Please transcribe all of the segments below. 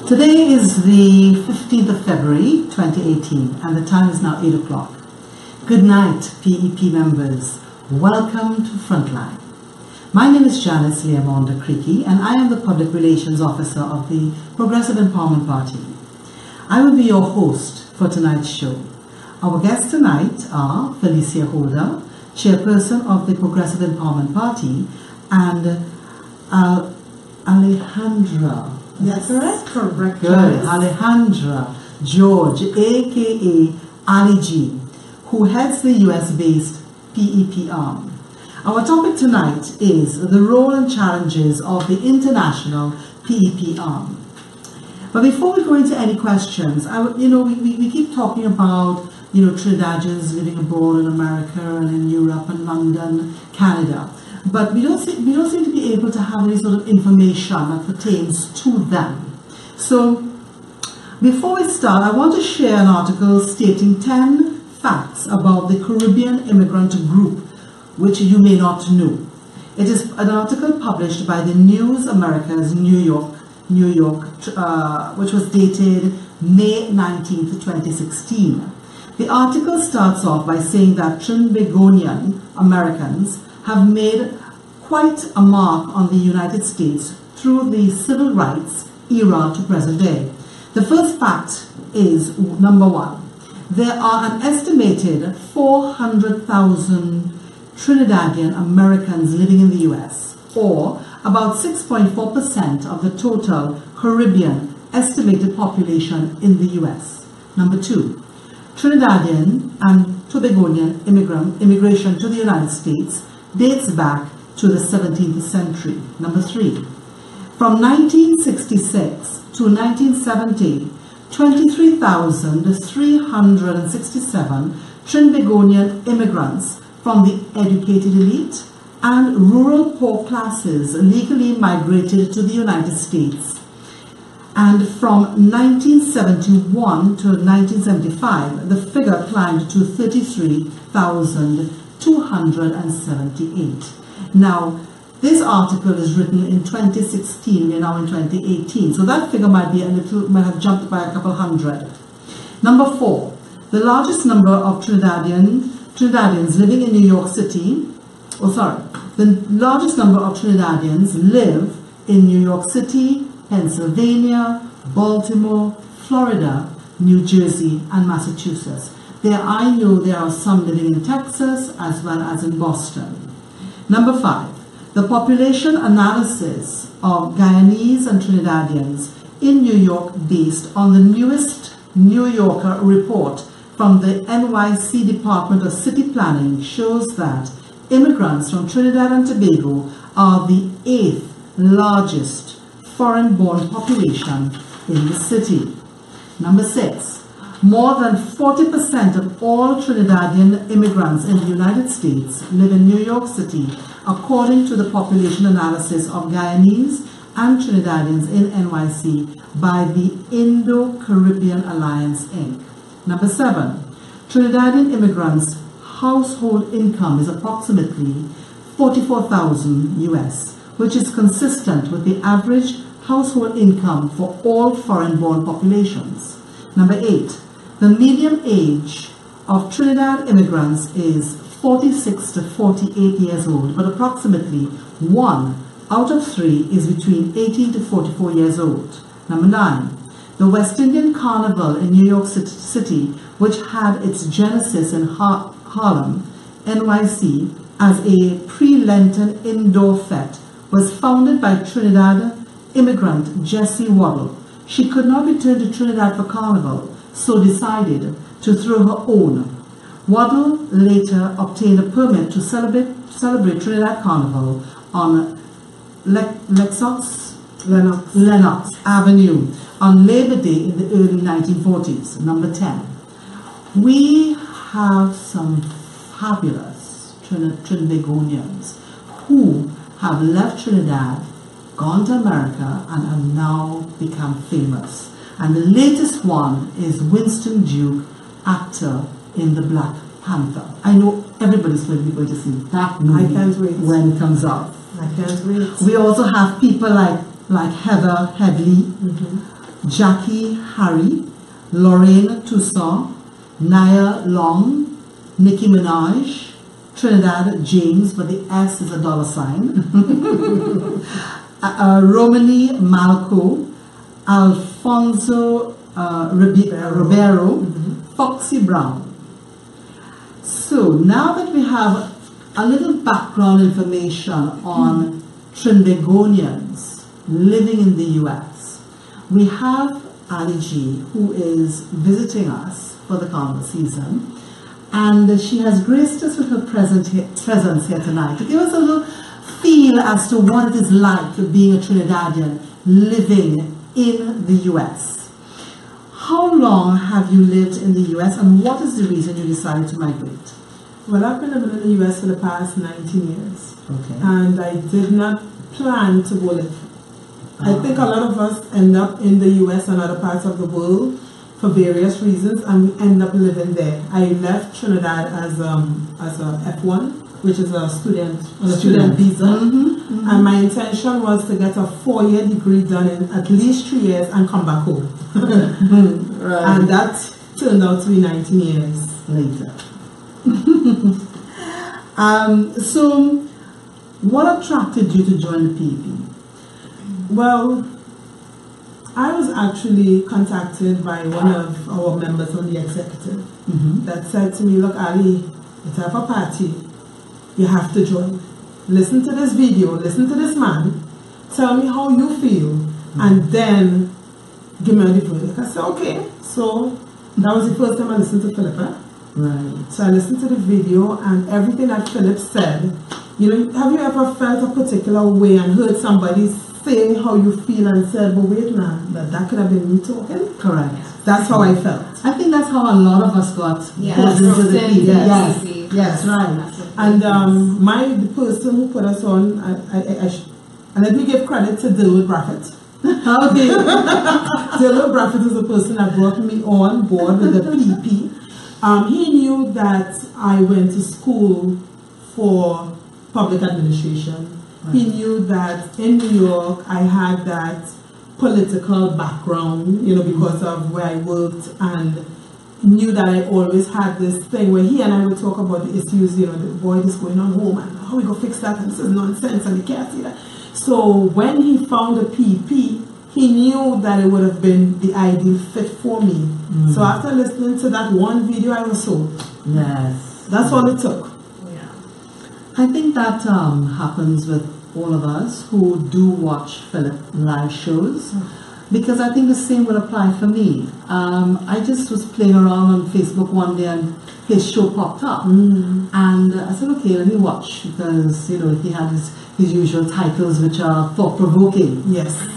Today is the 15th of February 2018 and the time is now 8 o'clock. Good night, PEP members. Welcome to Frontline. My name is Janice Leamonda Creaky and I am the Public Relations Officer of the Progressive Empowerment Party. I will be your host for tonight's show. Our guests tonight are Felicia Holder, Chairperson of the Progressive Empowerment Party, and Alejandra. That's correct. Good. Alejandra George, aka Allie Gee, who heads the US-based PEP arm. Our topic tonight is the role and challenges of the international PEP arm. But before we go into any questions, we keep talking about Trinidadians living abroad in America and in Europe and London, Canada. But we don't seem to be able to have any sort of information that pertains to them. So before we start, I want to share an article stating 10 facts about the Caribbean immigrant group, which you may not know. It is an article published by the News Americas New York, which was dated May 19th, 2016. The article starts off by saying that Trinbagonian Americans have made quite a mark on the United States through the civil rights era to present day. The first fact is, number one, there are an estimated 400,000 Trinidadian Americans living in the US, or about 6.4% of the total Caribbean estimated population in the US. Number two, Trinidadian and Tobagonian immigration to the United States dates back to the 17th century. Number three, from 1966 to 1970, 23,367 Trinbagonian immigrants from the educated elite and rural poor classes legally migrated to the United States. And from 1971 to 1975, the figure climbed to 33,278. Now, this article is written in 2016, we're now in 2018, so that figure might have jumped by a couple hundred. Number four, the largest number of Trinidadians living in New York City, the largest number of Trinidadians live in New York City, Pennsylvania, Baltimore, Florida, New Jersey, and Massachusetts. I know there are some living in Texas as well as in Boston. Number five, the population analysis of Guyanese and Trinidadians in New York based on the newest New Yorker report from the NYC Department of City Planning shows that immigrants from Trinidad and Tobago are the 8th largest foreign-born population in the city. Number six, more than 40% of all Trinidadian immigrants in the United States live in New York City, according to the population analysis of Guyanese and Trinidadians in NYC by the Indo-Caribbean Alliance, Inc. Number seven, Trinidadian immigrants' household income is approximately $44,000 US, which is consistent with the average household income for all foreign-born populations. Number eight, the median age of Trinidad immigrants is 46 to 48 years old, but approximately 1 out of 3 is between 18 to 44 years old. Number nine, the West Indian Carnival in New York City, which had its genesis in Harlem, NYC, as a pre-Lenten indoor fete, was founded by Trinidad immigrant Jessie Waddle. She could not return to Trinidad for Carnival, so decided to throw her own. Waddle later obtained a permit to celebrate Trinidad Carnival on Lenox Avenue on Labor Day in the early 1940s. Number 10. We have some fabulous Trinbagonians who have left Trinidad, gone to America, and have now become famous. And the latest one is Winston Duke, actor in The Black Panther. I know everybody's going to see that movie when it comes out. I can't wait. We also have people like Heather Headley, Jackie Harry, Lorraine Toussaint, Nia Long, Nicki Minaj, Trinidad James, but the S is a dollar sign, Romany Malco, Alfonso Ribeiro, Foxy Brown. So now that we have a little background information on Trinbagonians living in the US, we have Allie Gee, who is visiting us for the carnival season, and she has graced us with her presence here tonight to give us a little feel as to what it is like being a Trinidadian living in the US. How long have you lived in the US, and what is the reason you decided to migrate? Well, I've been living in the US for the past 19 years. Okay. And I did not plan to go live. I think a lot of us end up in the US and other parts of the world for various reasons, and we end up living there. I left Trinidad as a F1, which is a student visa, and my intention was to get a 4-year degree done in at least 3 years and come back home. Right. And that turned out to be 19 years later. So, what attracted you to join the PEP? Well, I was actually contacted by one of our members on the executive that said to me, look, Ali, let's have a party. You have to join. Listen to this video, listen to this man, tell me how you feel, and then give me the verdict. I said, okay. So that was the first time I listened to Philippa. Right. So I listened to the video, and everything that Philip said, you know, have you ever felt a particular way and heard somebody say how you feel and said, but wait man, that could have been me talking? Correct. That's how I felt. I think that's how a lot of us got into the PEP. Yes, right. And the person who put us on, and let me give credit to Dilwood Braffett. Okay. Dilwood Braffett is the person that brought me on board with the PEP. He knew that I went to school for public administration. Right. He knew that in New York I had that political background, you know, because of where I worked, and knew that I always had this thing where he and I would talk about the issues, you know, the boy is going on home and how we go fix that, and this is nonsense and we can't see that. So when he found a PEP, he knew that it would have been the ideal fit for me. So after listening to that one video, I was sold. Yes. That's all it took. Yeah. I think that happens with all of us who do watch Philip live shows, because I think the same would apply for me. I just was playing around on Facebook one day and his show popped up, and I said, okay, let me watch, because, you know, he had his usual titles which are thought-provoking. Yes.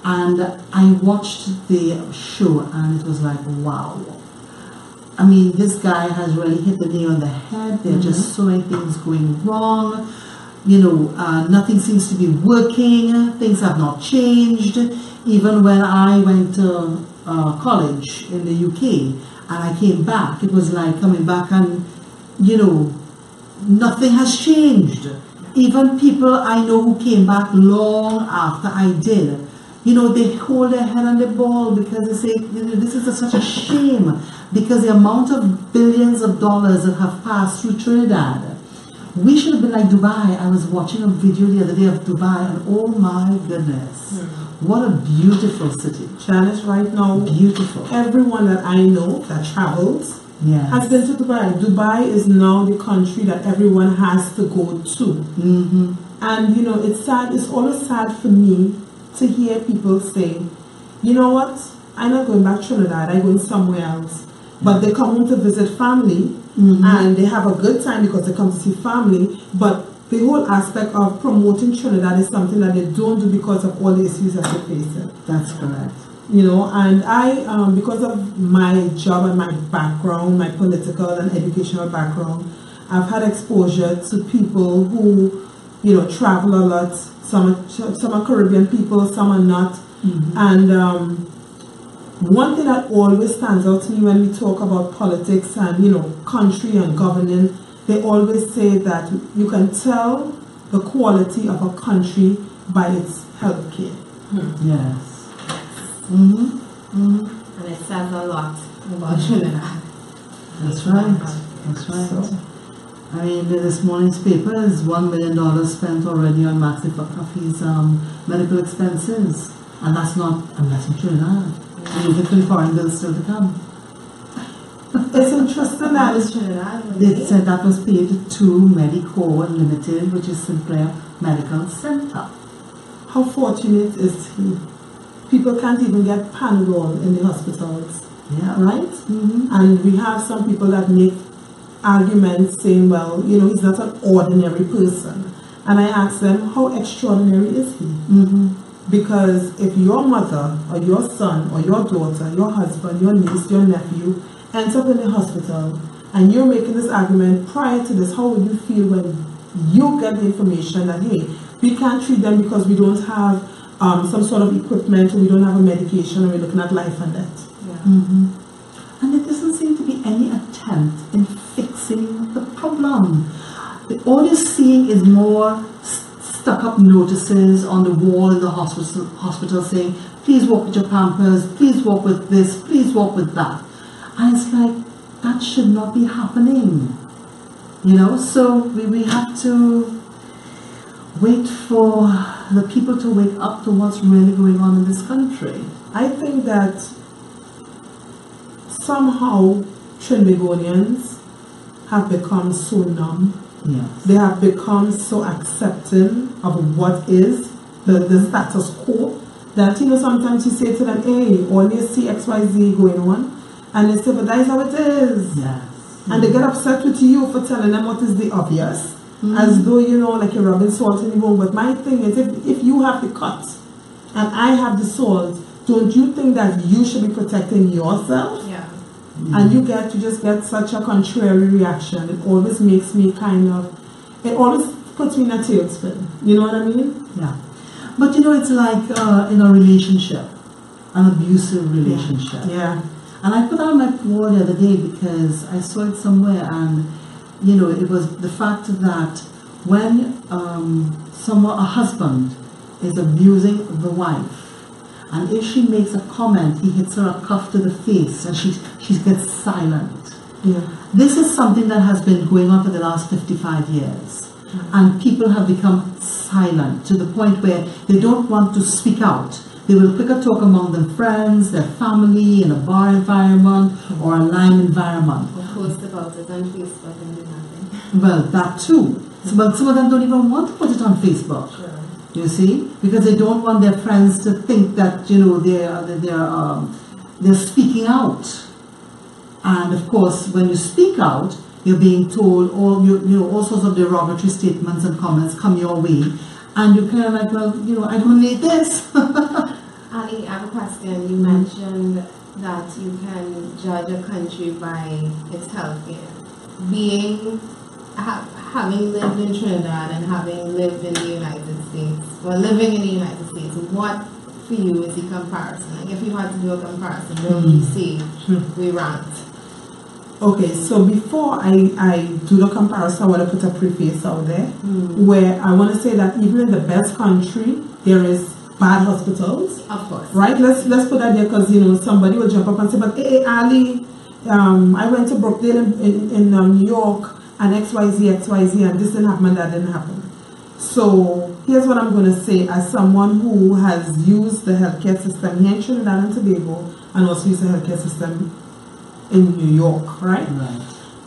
And I watched the show and it was like, wow. I mean, this guy has really hit the nail on the head. There are just so many things going wrong. You know, nothing seems to be working. Things have not changed. Even when I went to college in the UK and I came back, it was like coming back and, you know, nothing has changed. Even people I know who came back long after I did, you know, they hold their head on the ball because they say, you know, this is such a shame, because the amount of billions of dollars that have passed through Trinidad. We should have been like Dubai. I was watching a video the other day of Dubai, and oh my goodness, what a beautiful city. Janice, right now, beautiful. Everyone that I know that travels has been to Dubai. Dubai is now the country that everyone has to go to. And you know, it's sad. It's always sad for me to hear people say, you know what, I'm not going back to Trinidad, I'm going somewhere else. But they come home to visit family, and they have a good time because they come to see family, but the whole aspect of promoting Trinidad is something that they don't do because of all the issues that they're facing. That's correct. You know, and I, because of my job and my background, my political and educational background, I've had exposure to people who, you know, travel a lot. Some are Caribbean people, some are not. And one thing that always stands out to me when we talk about politics and, you know, country and governing, they always say that you can tell the quality of a country by its health care. Yes. And it says a lot about Trinidad. That's right. That's right. So, I mean, this morning's paper is $1 million spent already on Maxi Coffee's medical expenses. And that's in Trinidad. And different foreign bills still to come. it's interesting That that was Trinidad. They said that was paid to Medico Limited, which is Sinclair Medical Center. how fortunate is he? People can't even get Panadol in the hospitals, Yeah. right? Mm-hmm. And we have some people that make arguments saying, well, he's not an ordinary person. And I ask them, how extraordinary is he? Mm-hmm. Because if your mother or your son or your daughter, your husband, your niece, your nephew ends up in the hospital and you're making this argument prior to this, how would you feel when you get the information that, hey, we can't treat them because we don't have some sort of equipment, or we don't have a medication, or we're looking at life and death? Yeah. Mm-hmm. And there doesn't seem to be any attempt in fixing the problem. All you're seeing is more stuck up notices on the wall in the hospital saying, please walk with your Pampers, please walk with this, please walk with that. And it's like, that should not be happening. So we have to wait for the people to wake up to what's really going on in this country. I think that somehow Trinbagonians have become so numb. Yes. They have become so accepting of what is the status quo that, sometimes you say to them, hey, all you see XYZ going on, and they say, but that is how it is. Yes. And they get upset with you for telling them what is the obvious, as though, like you're rubbing salt in the wound. But my thing is, if you have the cut and I have the salt, don't you think that you should be protecting yourself? Yeah. And you just get such a contrary reaction. It always makes me it always puts me in a tailspin. You know what I mean? Yeah. But it's like in a relationship, an abusive relationship. Yeah. And I put out my poll the other day because I saw it somewhere, and it was the fact that when a husband is abusing the wife, and if she makes a comment, he hits her a cuff to the face and she gets silent. Yeah. This is something that has been going on for the last 55 years. And people have become silent to the point where they don't want to speak out. They will quicker talk among their friends, their family, in a bar environment or a line environment. Or post about it on Facebook and do nothing. Well, that too. But some of them don't even want to put it on Facebook. Sure. You see, because they don't want their friends to think that they're speaking out. And of course, when you speak out, you're being told all sorts of derogatory statements and comments come your way, and you're kind of like, well, I don't need this. Ali, I have a question. You mentioned that you can judge a country by its healthcare. Having lived in Trinidad and having lived in the United States, living in the United States, what for you is the comparison? Like if you had to do a comparison, where would you say we ranked? Okay, so before I do the comparison, I want to put a preface out there where I want to say that even in the best country, there is bad hospitals. Of course. Right? Let's put that there because, somebody will jump up and say, but hey, Ali, I went to Brookdale in New York and XYZ, and this didn't happen and that didn't happen. So here's what I'm going to say as someone who has used the healthcare system here in Trinidad and Tobago and also used the healthcare system in New York, right?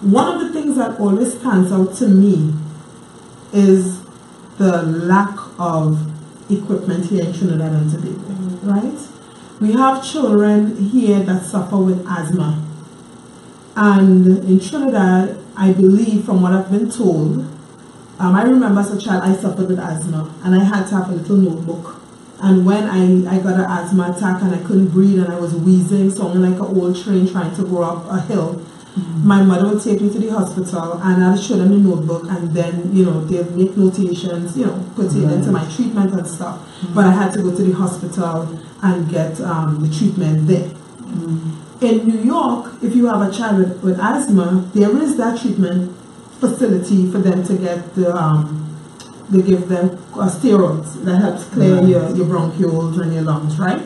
One of the things that always stands out to me is the lack of equipment here in Trinidad and Tobago, right? We have children here that suffer with asthma. And in Trinidad, I believe from what I've been told, I remember as a child I suffered with asthma and I had to have a little notebook. And when I got an asthma attack and I couldn't breathe and I was wheezing, sounding like an old train trying to go up a hill, my mother would take me to the hospital and I'd show them the notebook and then, they'd make notations, pertaining to my treatment and stuff. But I had to go to the hospital and get the treatment there. In New York, if you have a child with asthma, there is that treatment facility for them to get the they give them steroids that helps clear your bronchioles and your lungs, right?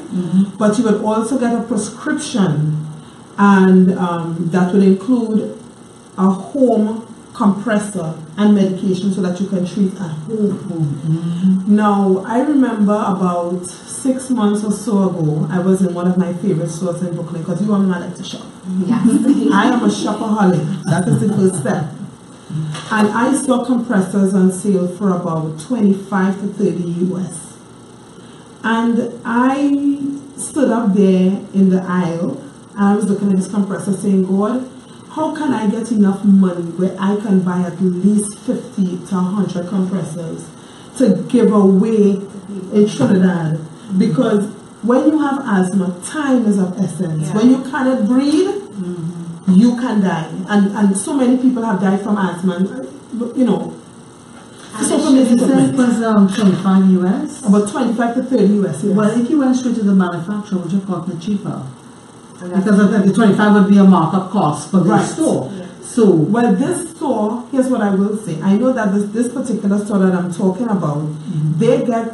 But you would also get a prescription, and that would include a home compressor and medication so that you can treat at home. Now, I remember about 6 months or so ago, I was in one of my favorite stores in Brooklyn, because you all know I like to shop. Yes. I am a shopaholic. That is the first step. And I saw compressors on sale for about 25 to 30 US. And I stood up there in the aisle, and I was looking at this compressor saying, God, how can I get enough money where I can buy at least 50 to 100 compressors to give away in Trinidad? Because when you have asthma, time is of essence. Yeah. When you cannot breathe, you can die. And so many people have died from asthma, you know. So for me, You said it was 25 US? about 25 to 30 US, yes. Well, if you went straight to the manufacturer, would you have gotten it cheaper? Because I think the 25 would be a markup cost for the store. Yeah. So, Well, this store, here's what I will say. I know that this particular store that I'm talking about, they get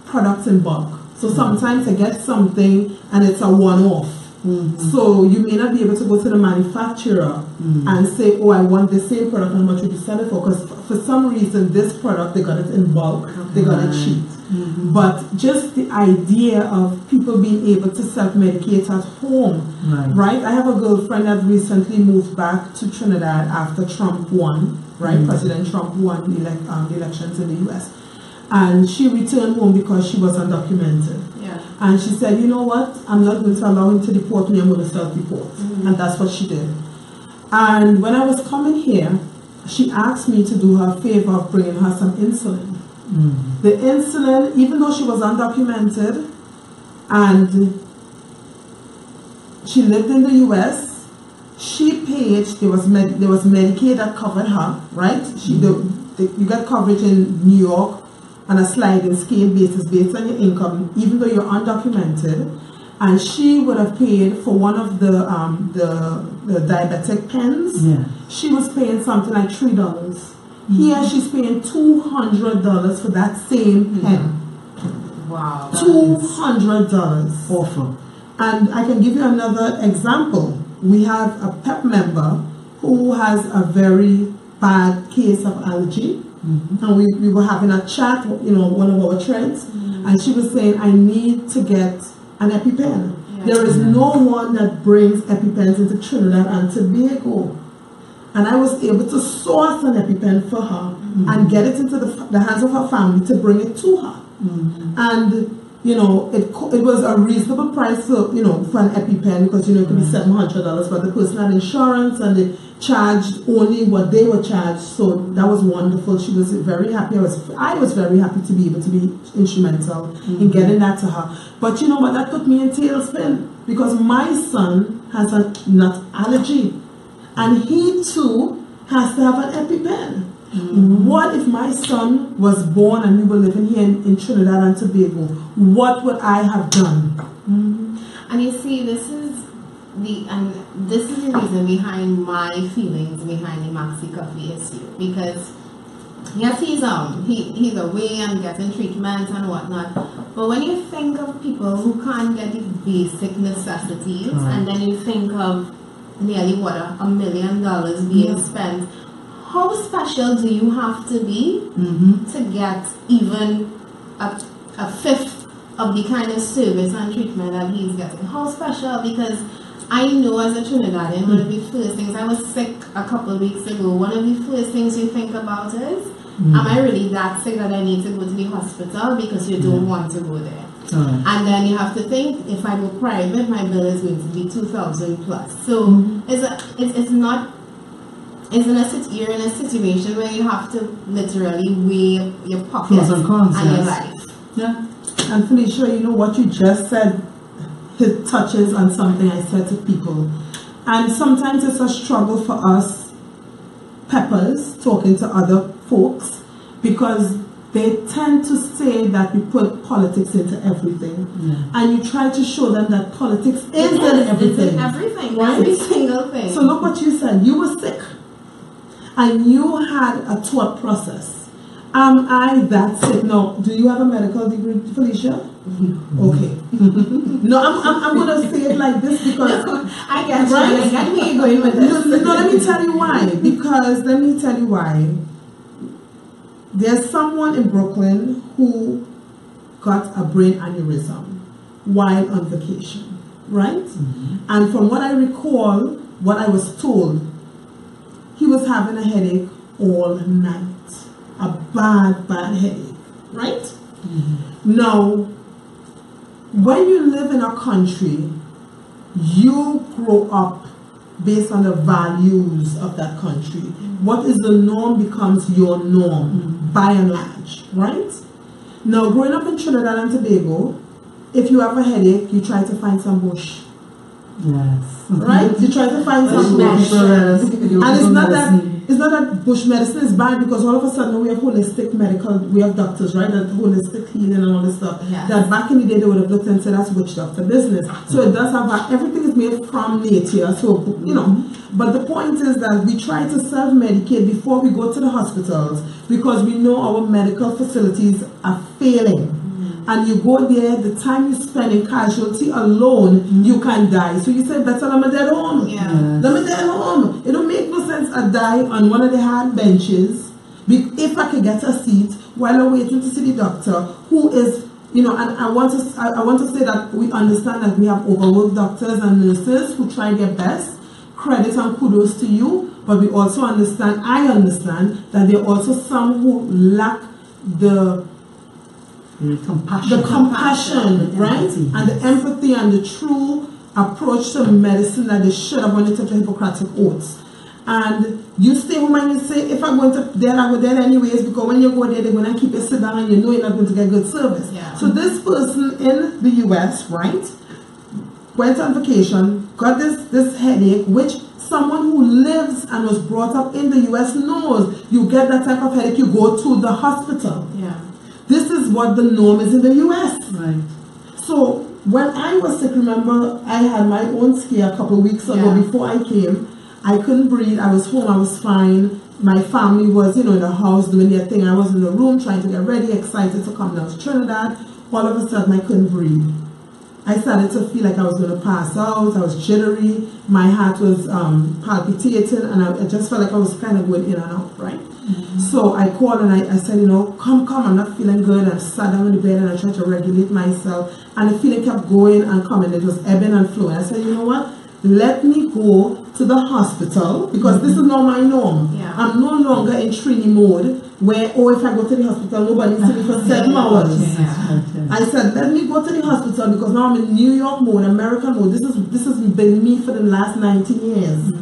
products in bulk. So sometimes they get something and it's a one-off. So you may not be able to go to the manufacturer and say, oh, I want the same product, and how much would you sell it for? Because for some reason, this product, they got it in bulk, they got it cheap. But just the idea of people being able to self-medicate at home, right? I have a girlfriend that recently moved back to Trinidad after Trump won, right? President Trump won the elections in the US. And she returned home because she was undocumented. Yeah. And she said, you know what, I'm not going to allow him to deport me, I'm going to self-deport. And that's what she did. And when I was coming here, she asked me to do her a favor of bringing her some insulin. The insulin, even though she was undocumented and she lived in the US, she paid, there was Medicaid that covered her, right? You got coverage in New York on a sliding scale basis based on your income, even though you're undocumented. And she would have paid for one of the diabetic pens. She was paying something like $3. Here she's paying $200 for that same pen. Wow. $200. awful. And I can give you another example. We have a PEP member who has a very bad case of Allie Gee. And we were having a chat, you know, one of our threads, and she was saying, I need to get an EpiPen. There is no one that brings EpiPens into Trinidad and Tobago. And I was able to source an EpiPen for her and get it into the hands of her family to bring it to her. And you know, it was a reasonable price for, you know, for an EpiPen, because, you know, it could be $700, but the person had insurance and they charged only what they were charged. So that was wonderful. She was very happy. I was very happy to be able to be instrumental in getting that to her. But you know what, that put me in tailspin, because my son has a nut allergy and he too has to have an EpiPen. What if my son was born and we were living here in Trinidad and Tobago? What would I have done? And you see, this is the reason behind my feelings behind the Maxi Coffee issue. Because yes, he's away and getting treatment and whatnot. But when you think of people who can't get the basic necessities, and then you think of nearly $1 million being spent, how special do you have to be to get even a fifth of the kind of service and treatment that he's getting? How special? Because I know as a Trinidadian, one of the first things, I was sick a couple of weeks ago, one of the first things you think about is, am I really that sick that I need to go to the hospital? Because you don't want to go there. And then you have to think, if I go private, my bill is going to be $2,000 plus. So you're in a situation where you have to literally weigh your pockets and your life. Yeah. And Felicia, you know what you just said, it touches on something I said to people. And sometimes it's a struggle for us peppers talking to other folks, because they tend to say that we put politics into everything. And you try to show them that politics is in everything. It's in everything, right? Every single thing. So look what you said. You were sick. And you had a thought process. Am I that sick? No. Do you have a medical degree, Felicia? Okay. No, I'm gonna say it like this because I get you. right? I get where you're going with this. No, let me tell you why. Because let me tell you why. There's someone in Brooklyn who got a brain aneurysm while on vacation, right? And from what I recall, what I was told, he was having a headache all night. A bad headache, right? Now, when you live in a country, you grow up based on the values of that country. What is the norm becomes your norm, by and large, right? Now, growing up in Trinidad and Tobago, if you have a headache, you try to find some bush. Yes. Right? You try to find some bush. And it's not that bush medicine is bad, because all of a sudden we have holistic medical, we have doctors, right? That holistic healing and all this stuff. Yes. That back in the day they would have looked and said that's witch doctor business. So it does have everything is made from nature. So you know, but the point is that we try to self-medicate before we go to the hospitals, because we know our medical facilities are failing. And you go there, the time you spend in casualty alone, you can die. So you say, better let me dead home. Let me dead home. It don't make no sense I die on one of the hard benches if I could get a seat while I'm waiting to see the doctor, who is, you know, and I want to say that we understand that we have overworked doctors and nurses who try their best. Credit and kudos to you, but we also understand, I understand, that there are also some who lack the compassion, right? And the empathy and the true approach to medicine that they should have when they took the Hippocratic oaths. And you stay home and you say, if I'm going to dead, I go dead anyways, because when you go there, they're going to keep you sit down and you know you're not going to get good service. So this person in the US, right, went on vacation, got this headache, which someone who lives and was brought up in the US knows. You get that type of headache, you go to the hospital. This is what the norm is in the US. Right. So when I was sick, remember, I had my own scare a couple of weeks ago before I came. I couldn't breathe. I was home. I was fine. My family was, you know, in the house doing their thing. I was in the room trying to get ready, excited to come down to Trinidad. All of a sudden, I couldn't breathe. I started to feel like I was going to pass out. I was jittery. My heart was palpitating, and I just felt like I was kind of going in and out, right? So I called and I said, you know, come, I'm not feeling good. I sat down in the bed and I tried to regulate myself. And the feeling kept going and coming. It was ebbing and flowing. I said, you know what? Let me go to the hospital, because this is not my norm. I'm no longer in Trini mode where, if I go to the hospital, nobody sees me for 7 hours. I said, let me go to the hospital, because now I'm in New York mode, American mode. This has been me for the last 19 years.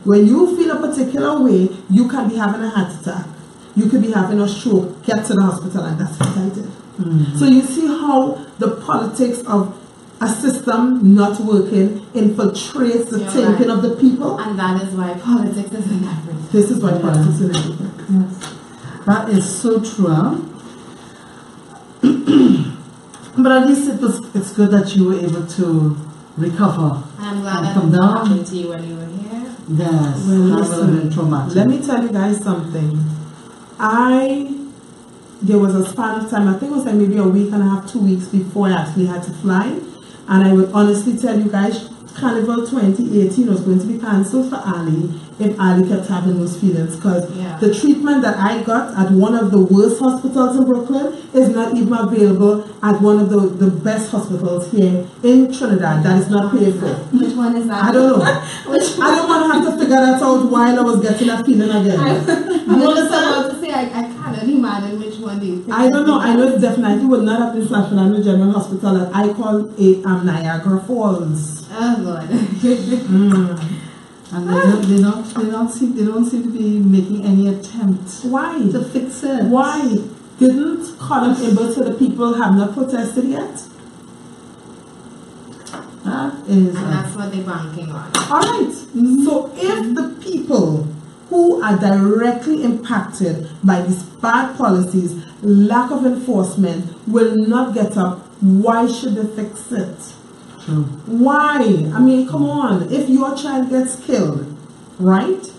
When you feel a particular way, you can be having a heart attack. You could be having a stroke. Get to the hospital, and that's what I did. So you see how the politics of a system not working infiltrates the thinking of the people. And that is why politics is in everything. This is why politics is in everything. Yes. That is so true. But at least it's good that you were able to recover. I'm glad that come down. happened to you when you were here. Yes, Well, that would have been traumatic. let me tell you guys something. There was a span of time, I think it was like maybe a week and a half, 2 weeks before I actually had to fly. And I would honestly tell you guys, Carnival 2018 was going to be cancelled for Allie if Allie kept having those feelings, because the treatment that I got at one of the worst hospitals in Brooklyn is not even available at one of the best hospitals here in Trinidad that is not paid for. Which one is that? I don't know. I don't want to have to figure that out while I was getting that feeling again. I was about to say, I cannot imagine which one do you think. I don't know. I know it definitely would not have been San Fernando General Hospital that I call Niagara Falls. Oh Lord. And they don't seem to be making any attempt Why? to fix it. Why? Didn't Colin Ibbott to the people have not protested yet? That is. And that's what they're banking on. Alright. So if the people who are directly impacted by these bad policies, lack of enforcement, will not get up, why should they fix it? True. Why? I mean, come on. If your child gets killed, right?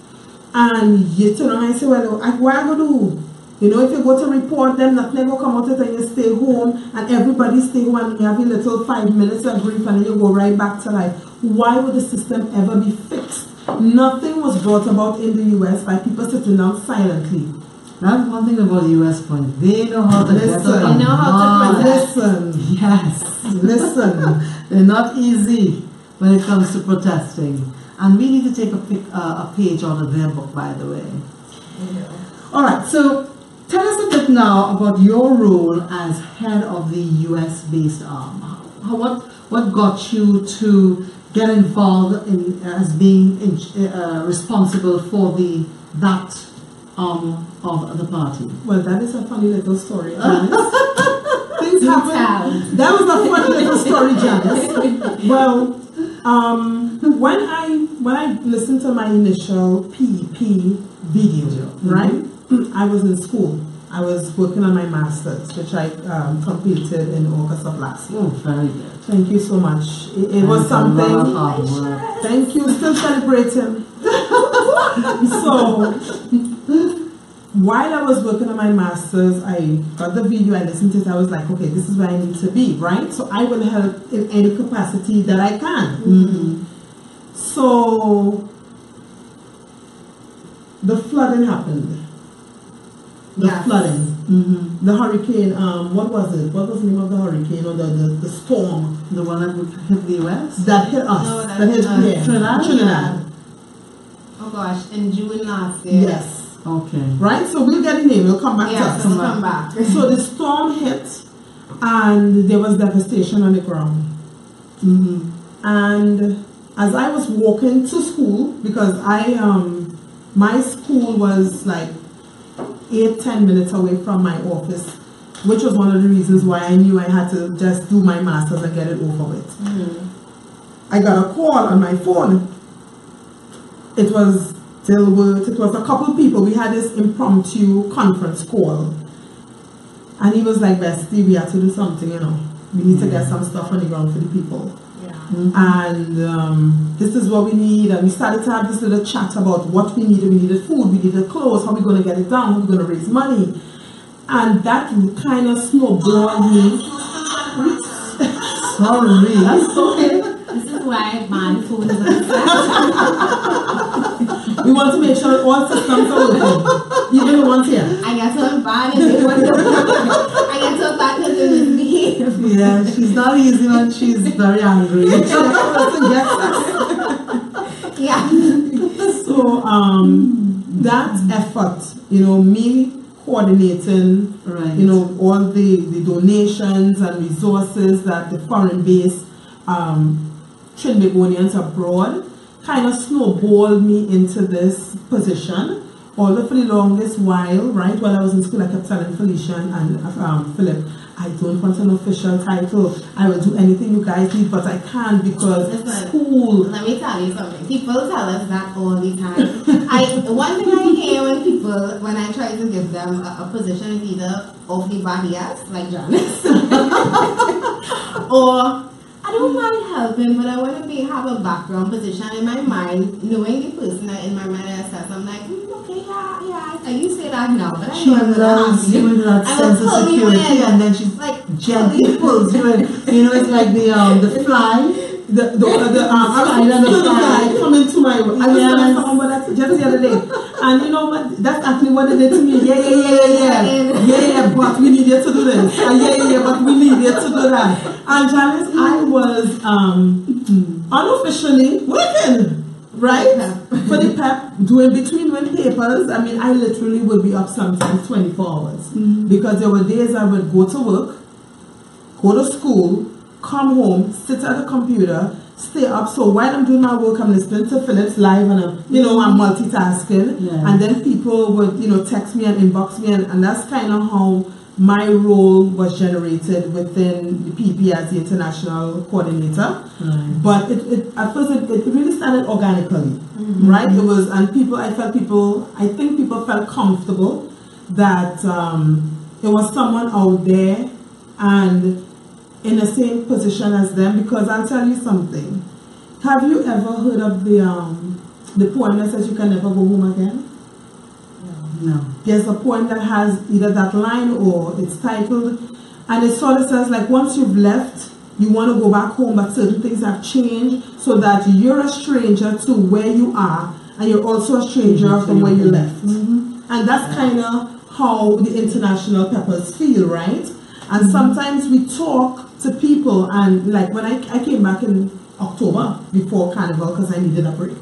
And you turn around and say, well, what am I going to do? You know, if you go to report them, nothing will come out of it and you stay home and everybody stay home and you have a little 5 minutes of grief and then you go right back to life. Why would the system ever be fixed? Nothing was brought about in the US by people sitting down silently. That's one thing about the US point. They know how to Listen. get They know how to protest. Listen. Yes. Listen. They're not easy when it comes to protesting. And we need to take a page out of their book, by the way. All right, so tell us a bit now about your role as head of the US-based arm. What got you to get involved in as being responsible for that arm of the party? Well, that is a funny little story, Janice. Things happen. That was a funny little story, Janice. Well, when I listened to my initial PEP video, right? I was in school. I was working on my master's, which I completed in August of last year. Oh, very good. Thank you so much. It was something. Thank you. Still celebrating. So, while I was working on my master's, I got the video, I listened to it, I was like, okay, this is where I need to be, right? So I will help in any capacity that I can. So, the flooding happened. The flooding. The hurricane, what was it? What was the name of the hurricane or the storm? The one that hit the US? That hit us. No, that hit Trinidad. Oh gosh, in June last year. Yes. Okay. Right? So we'll get a name, we'll come back to us. We'll come back. So the storm hit and there was devastation on the ground. And as I was walking to school, because my school was like 8-10 minutes away from my office, which was one of the reasons why I knew I had to just do my master's and get it over with. I got a call on my phone. It was Dilworth, it was a couple people. We had this impromptu conference call. And he was like, Bestie, we have to do something, you know. We need to get some stuff on the ground for the people. And this is what we need. And we started to have this little chat about what we needed. We needed food, we needed clothes, how are we going to get it down, how are we going to raise money. And that kind of snowballed me. Sorry. That's okay. This is why my phone is on We want to make sure all systems are working. Even the ones here. I got so bad and I got so bad because it was me. Yeah, she's not easy when she's very angry. So that effort, you know, me coordinating, you know, all the donations and resources that the foreign-based Trinbagonians abroad kind of snowballed me into this position. Although for the longest while, right, while I was in school, I kept telling Felicia and Philip, I don't want an official title. I will do anything you guys need, but I can't because school. Let me tell you something. People tell us that all the time. One thing I hear when I try to give them a position is either off the barriers, like Janice, or I don't mind helping, but I want to have a background position in my mind, knowing the person that in my mind I assess. I'm like, okay, yeah, you say that now, but she loves you with that sense of security, and then she's like gently pulls you in. You know, it's like the fly. The fly come into my way. I was telling someone about that just the other day. And you know what? That's actually what they did to me. Yeah, but we needed to do this. And but we needed to do that. And Janice, I was unofficially working, right? For the PEP, doing between when papers. I mean, I literally would be up sometimes 24 hours. Because there were days I would go to work, go to school, come home, sit at the computer, stay up. So while I'm doing my work, I'm listening to Philip's live and I'm multitasking. And then people would, text me and inbox me, and that's kind of how my role was generated within the PP as the international coordinator. But at first it really started organically, right? It was, and I think people felt comfortable that it was someone out there and in the same position as them, because I'll tell you something. Have you ever heard of the poem that says you can never go home again? No. There's a poem that has either that line or it's titled, and it sort of says like, once you've left, you want to go back home, but certain things have changed, so that you're a stranger to where you are, and you're also a stranger from where you left. And that's kind of how the international peppers feel, right? And sometimes we talk to people, and like when I came back in October before Carnival because I needed a break.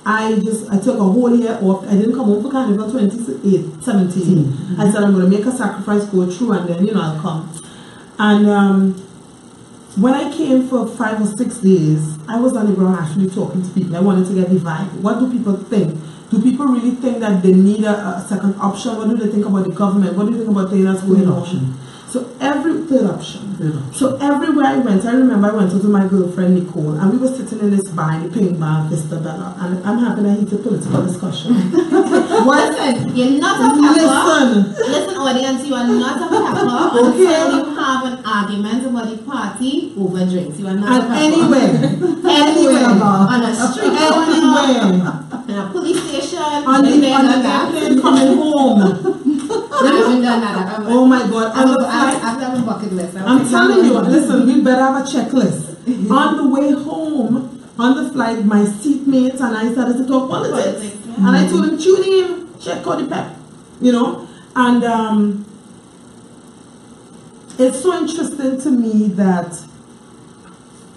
I took a whole year off. I didn't come home for Carnival 2017. I said I'm going to make a sacrifice, go through, and then I'll come. And when I came for 5 or 6 days, I was on the ground actually talking to people. I wanted to get the vibe. What do people think? Do people really think that they need a second option? What do they think about the government? What do you think about things that's going on? So third option. So everywhere I went, I remember I went to my girlfriend Nicole, and we were sitting in this bar in the pink bar, Vista Bella, and I'm having a heated political discussion. Listen, you're not a pepper. Listen, audience, you are not a pepper until you have an argument about the party over drinks. You are not a pepper. Anywhere. On a street corner, in a police station, on the airplane coming home. I haven't done that. Oh my God. I have a bucket list. I'm telling you, listen, we better have a checklist. On the way home, on the flight, my seatmates and I started to talk politics. And I told them, tune in, check out the pep. And it's so interesting to me that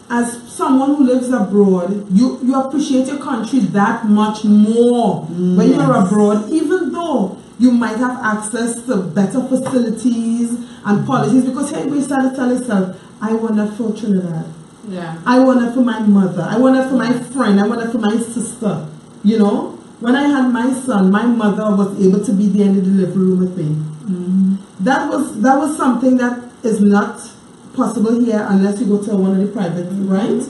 as someone who lives abroad, you appreciate your country that much more when you're abroad, even though you might have access to better facilities and policies, because here we started to tell yourself, I want that for Trinidad. Yeah. I want that for my mother. I want that for my friend. I want that for my sister. When I had my son, my mother was able to be there in the delivery room with me. That was something that is not possible here unless you go to one of the private, right?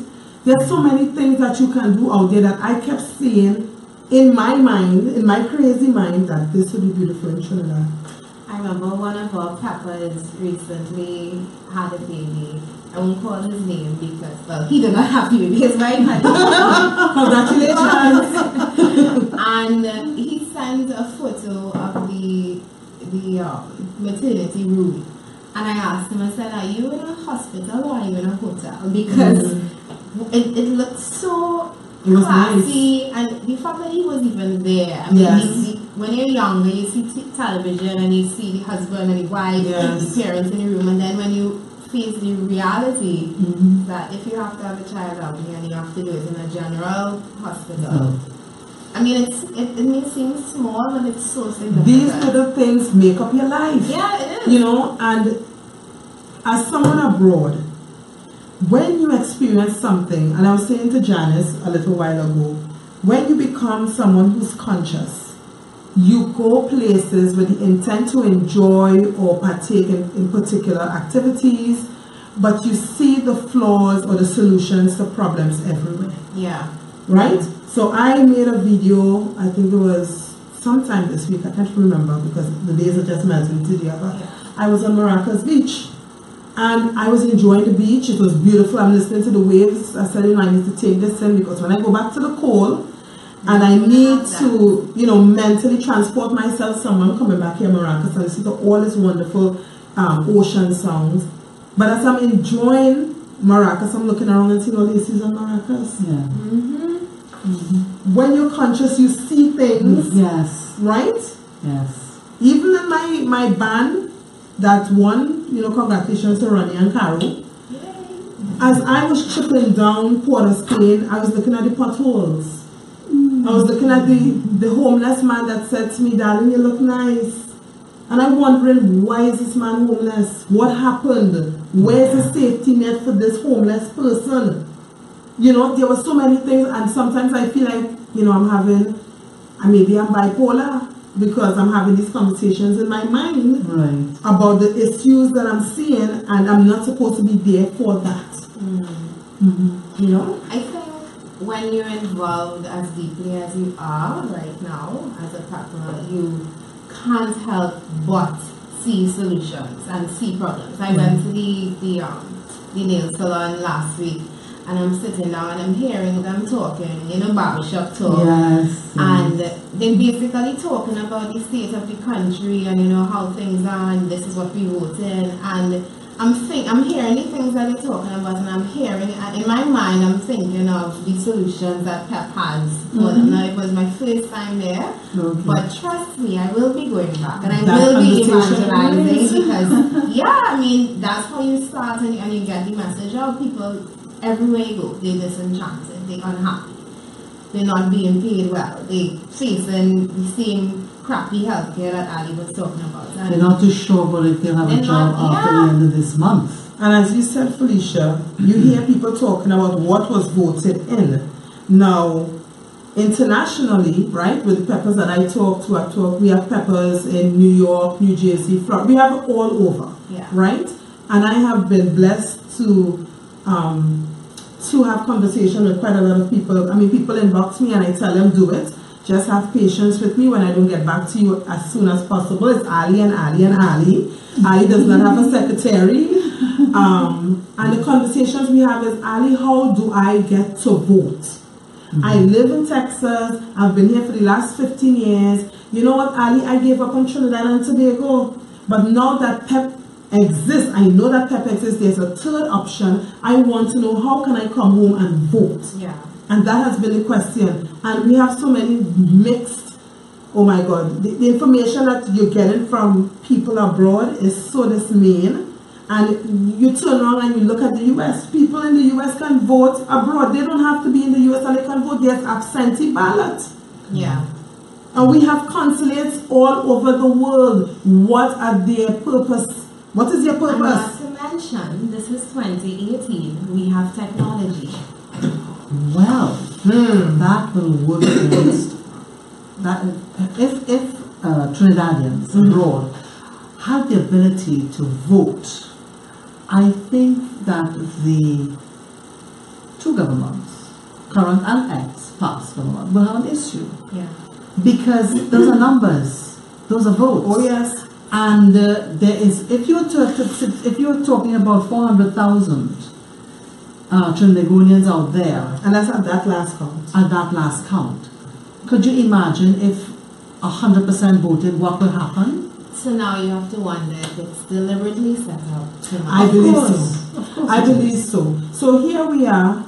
There's so many things that you can do out there that I kept seeing in my mind, in my crazy mind, that this would be beautiful in Trinidad. I remember one of our peppers recently had a baby. I won't call his name because, well, he did not have a baby. His wife had Congratulations. And he sent a photo of the maternity room. And I asked him, I said, are you in a hospital or are you in a hotel? Because it looked so classy, nice. And the fact that he was even there. I mean, when you're younger, you see television and you see the husband and the wife and the parents in the room, and then when you face the reality that if you have to have a child out here and you have to do it in a general hospital. I mean, it may seem small, but it's so significant. These little things make up your life. Yeah, it is. And as someone abroad, when you experience something, and I was saying to Janice a little while ago, when you become someone who's conscious, you go places with the intent to enjoy or partake in particular activities, but you see the flaws or the solutions to problems everywhere. Yeah. Right? So I made a video, I think it was sometime this week, I can't remember because the days are just melting together. Yeah. I was on Maracas Beach. And I was enjoying the beach. It was beautiful. I'm listening to the waves. I said, I need to take this in because when I go back to the coal and I need to, mentally transport myself somewhere, I'm coming back here in Maracas and listen to all these wonderful ocean sounds. But as I'm enjoying Maracas, I'm looking around and seeing all the issues on Maracas. Yeah. When you're conscious, you see things. Yes. Right? Yes. Even in my band, that one, congratulations to Ronnie and Carol. Yay. As I was tripping down Port of Spain, I was looking at the potholes. I was looking at the homeless man that said to me, darling, you look nice. And I'm wondering, why is this man homeless? What happened? Where's the safety net for this homeless person? There were so many things, and sometimes I feel like, maybe I'm bipolar, because I'm having these conversations in my mind about the issues that I'm seeing, and I'm not supposed to be there for that. I think when you're involved as deeply as you are right now as a partner, you can't help but see solutions and see problems. I went to the nail salon last week, and I'm sitting down and I'm hearing them talking, barbershop talk. Yes. And they're basically talking about the state of the country and how things are, and this is what we voted. And I'm hearing the things that they're talking about, and I'm hearing, and in my mind, I'm thinking of the solutions that PEP has for them. Now, it was my first time there, but trust me, I will be going back, and I will be evangelizing because, that's how you start, and you get the message out. People, everywhere you go, they're disenchanted, they're unhappy, they're not being paid well, they're facing the same crappy healthcare that Ali was talking about. They're not too sure about if they'll have a job after the end of this month. And as you said, Felicia, you hear people talking about what was voted in. Now, internationally, right, with the peppers that I talk to, we have peppers in New York, New Jersey, Florida. We have it all over, right? And I have been blessed to have conversation with quite a lot of people. I mean, people inbox me and I tell them, do it. Just have patience with me when I don't get back to you as soon as possible. It's Ali and Ali and Ali. Ali does not have a secretary. And the conversations we have is, Ali, how do I get to vote? I live in Texas. I've been here for the last 15 years. You know what, Ali? I gave up on Trinidad and Tobago. But now that PEP exists, I know that PEP exists, there's a third option. I want to know, how can I come home and vote? Yeah. And that has been the question. And we have so many mixed, oh my God, the information that you're getting from people abroad is so dismaying. And you turn around and you look at the US. People in the US can vote abroad. They don't have to be in the US and they can vote. There's absentee ballot. Yeah. And we have consulates all over the world. What are their purpose? What is their purpose? And not to mention, this is 2018. We have technology. Well, that will work against that. If Trinidadians abroad have the ability to vote, I think that the two governments, current and ex-past government, will have an issue. Yeah. Because those are numbers, those are votes. Oh yes. And there is, if you're talking about 400,000 Trinidadians out there, and that's at that last count. At that last count, could you imagine if 100% voted, what will happen? So now you have to wonder if it's deliberately set up. I believe so. I believe so. So here we are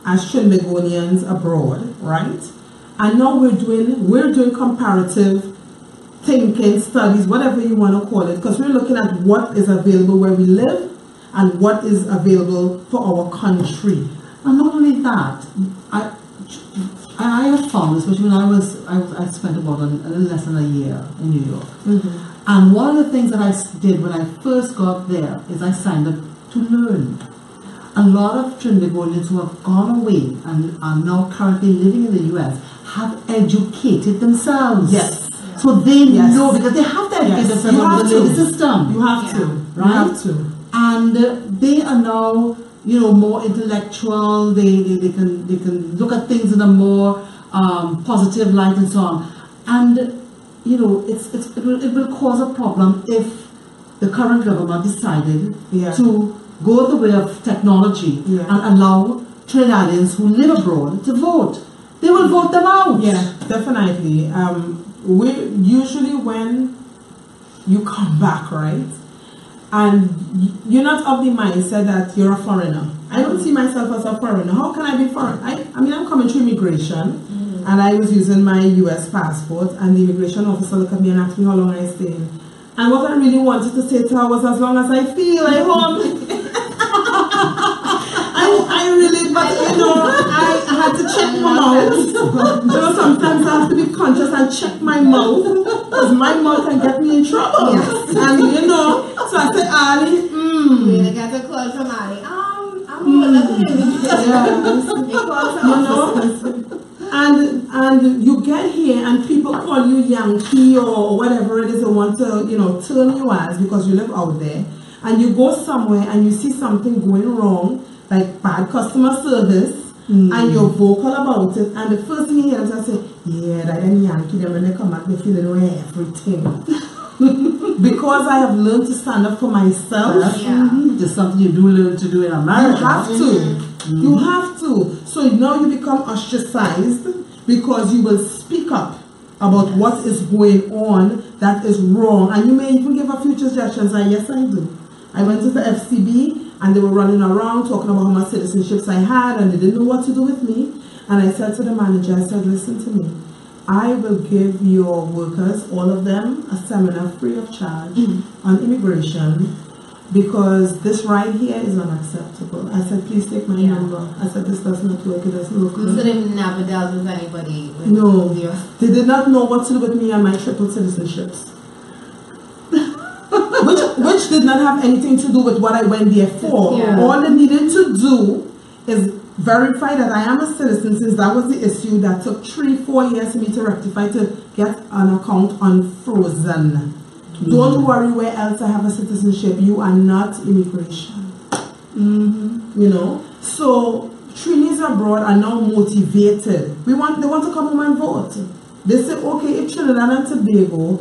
as Trinidadians abroad, right? And now we're doing comparative thinking, studies, whatever you want to call it, because we're looking at what is available where we live and what is available for our country. And not only that, I have found, especially when I spent about a little less than a year in New York. And one of the things that I did when I first got there is I signed up to learn. A lot of Trinidadians who have gone away and are now currently living in the US have educated themselves. Yes. So they know, because they have to educate themselves on the labor system. You have to. Right? You have to. And they are now, more intellectual. They can look at things in a more positive light and so on. And it will cause a problem if the current government decided to go the way of technology and allow Trinidadians who live abroad to vote. They will vote them out. Yeah, definitely. We usually, when you come back, right, and you're not of the mindset that you're a foreigner. I don't see myself as a foreigner. How can I be foreign? I mean, I'm coming through immigration, and I was using my US passport, and the immigration officer looked at me and asked me how long I stayed. And what I really wanted to say to her was, as long as I feel like home. I really, but I had to check my mouth. Sometimes I have to be conscious and check my mouth, because my mouth can get me in trouble. Yes. And so I said, Ali, We got a call from Ali. And you get here and people call you Yankee or whatever it is they want to, turn you as, because you live out there, and you go somewhere and you see something going wrong, like bad customer service, and you're vocal about it, and the first thing you hear is I say, yeah, that them Yankee, them when they come back, they feel they know everything. because I have learned to stand up for myself. It's something you do learn to do in America. You have to. You have to. So now you become ostracized because you will speak up about what is going on that is wrong. And you may even give a few suggestions. And yes, I do. I went to the FCB and they were running around talking about how much citizenships I had and they didn't know what to do with me. And I said to the manager, I said, listen to me. I will give your workers, all of them, a seminar free of charge on immigration because this right here is unacceptable. I said, please take my number. I said, this does not work. It doesn't look good. So they've never dealt with anybody with no, they did not know what to do with me and my triple citizenships. which did not have anything to do with what I went there for. All they needed to do is verify that I am a citizen, since that was the issue that took 3-4 years for me to rectify to get an account unfrozen. Don't worry where else I have a citizenship. You are not immigration. You know? So trainees abroad are now motivated. They want to come home and vote. They say, okay, if Trinidad and Tobago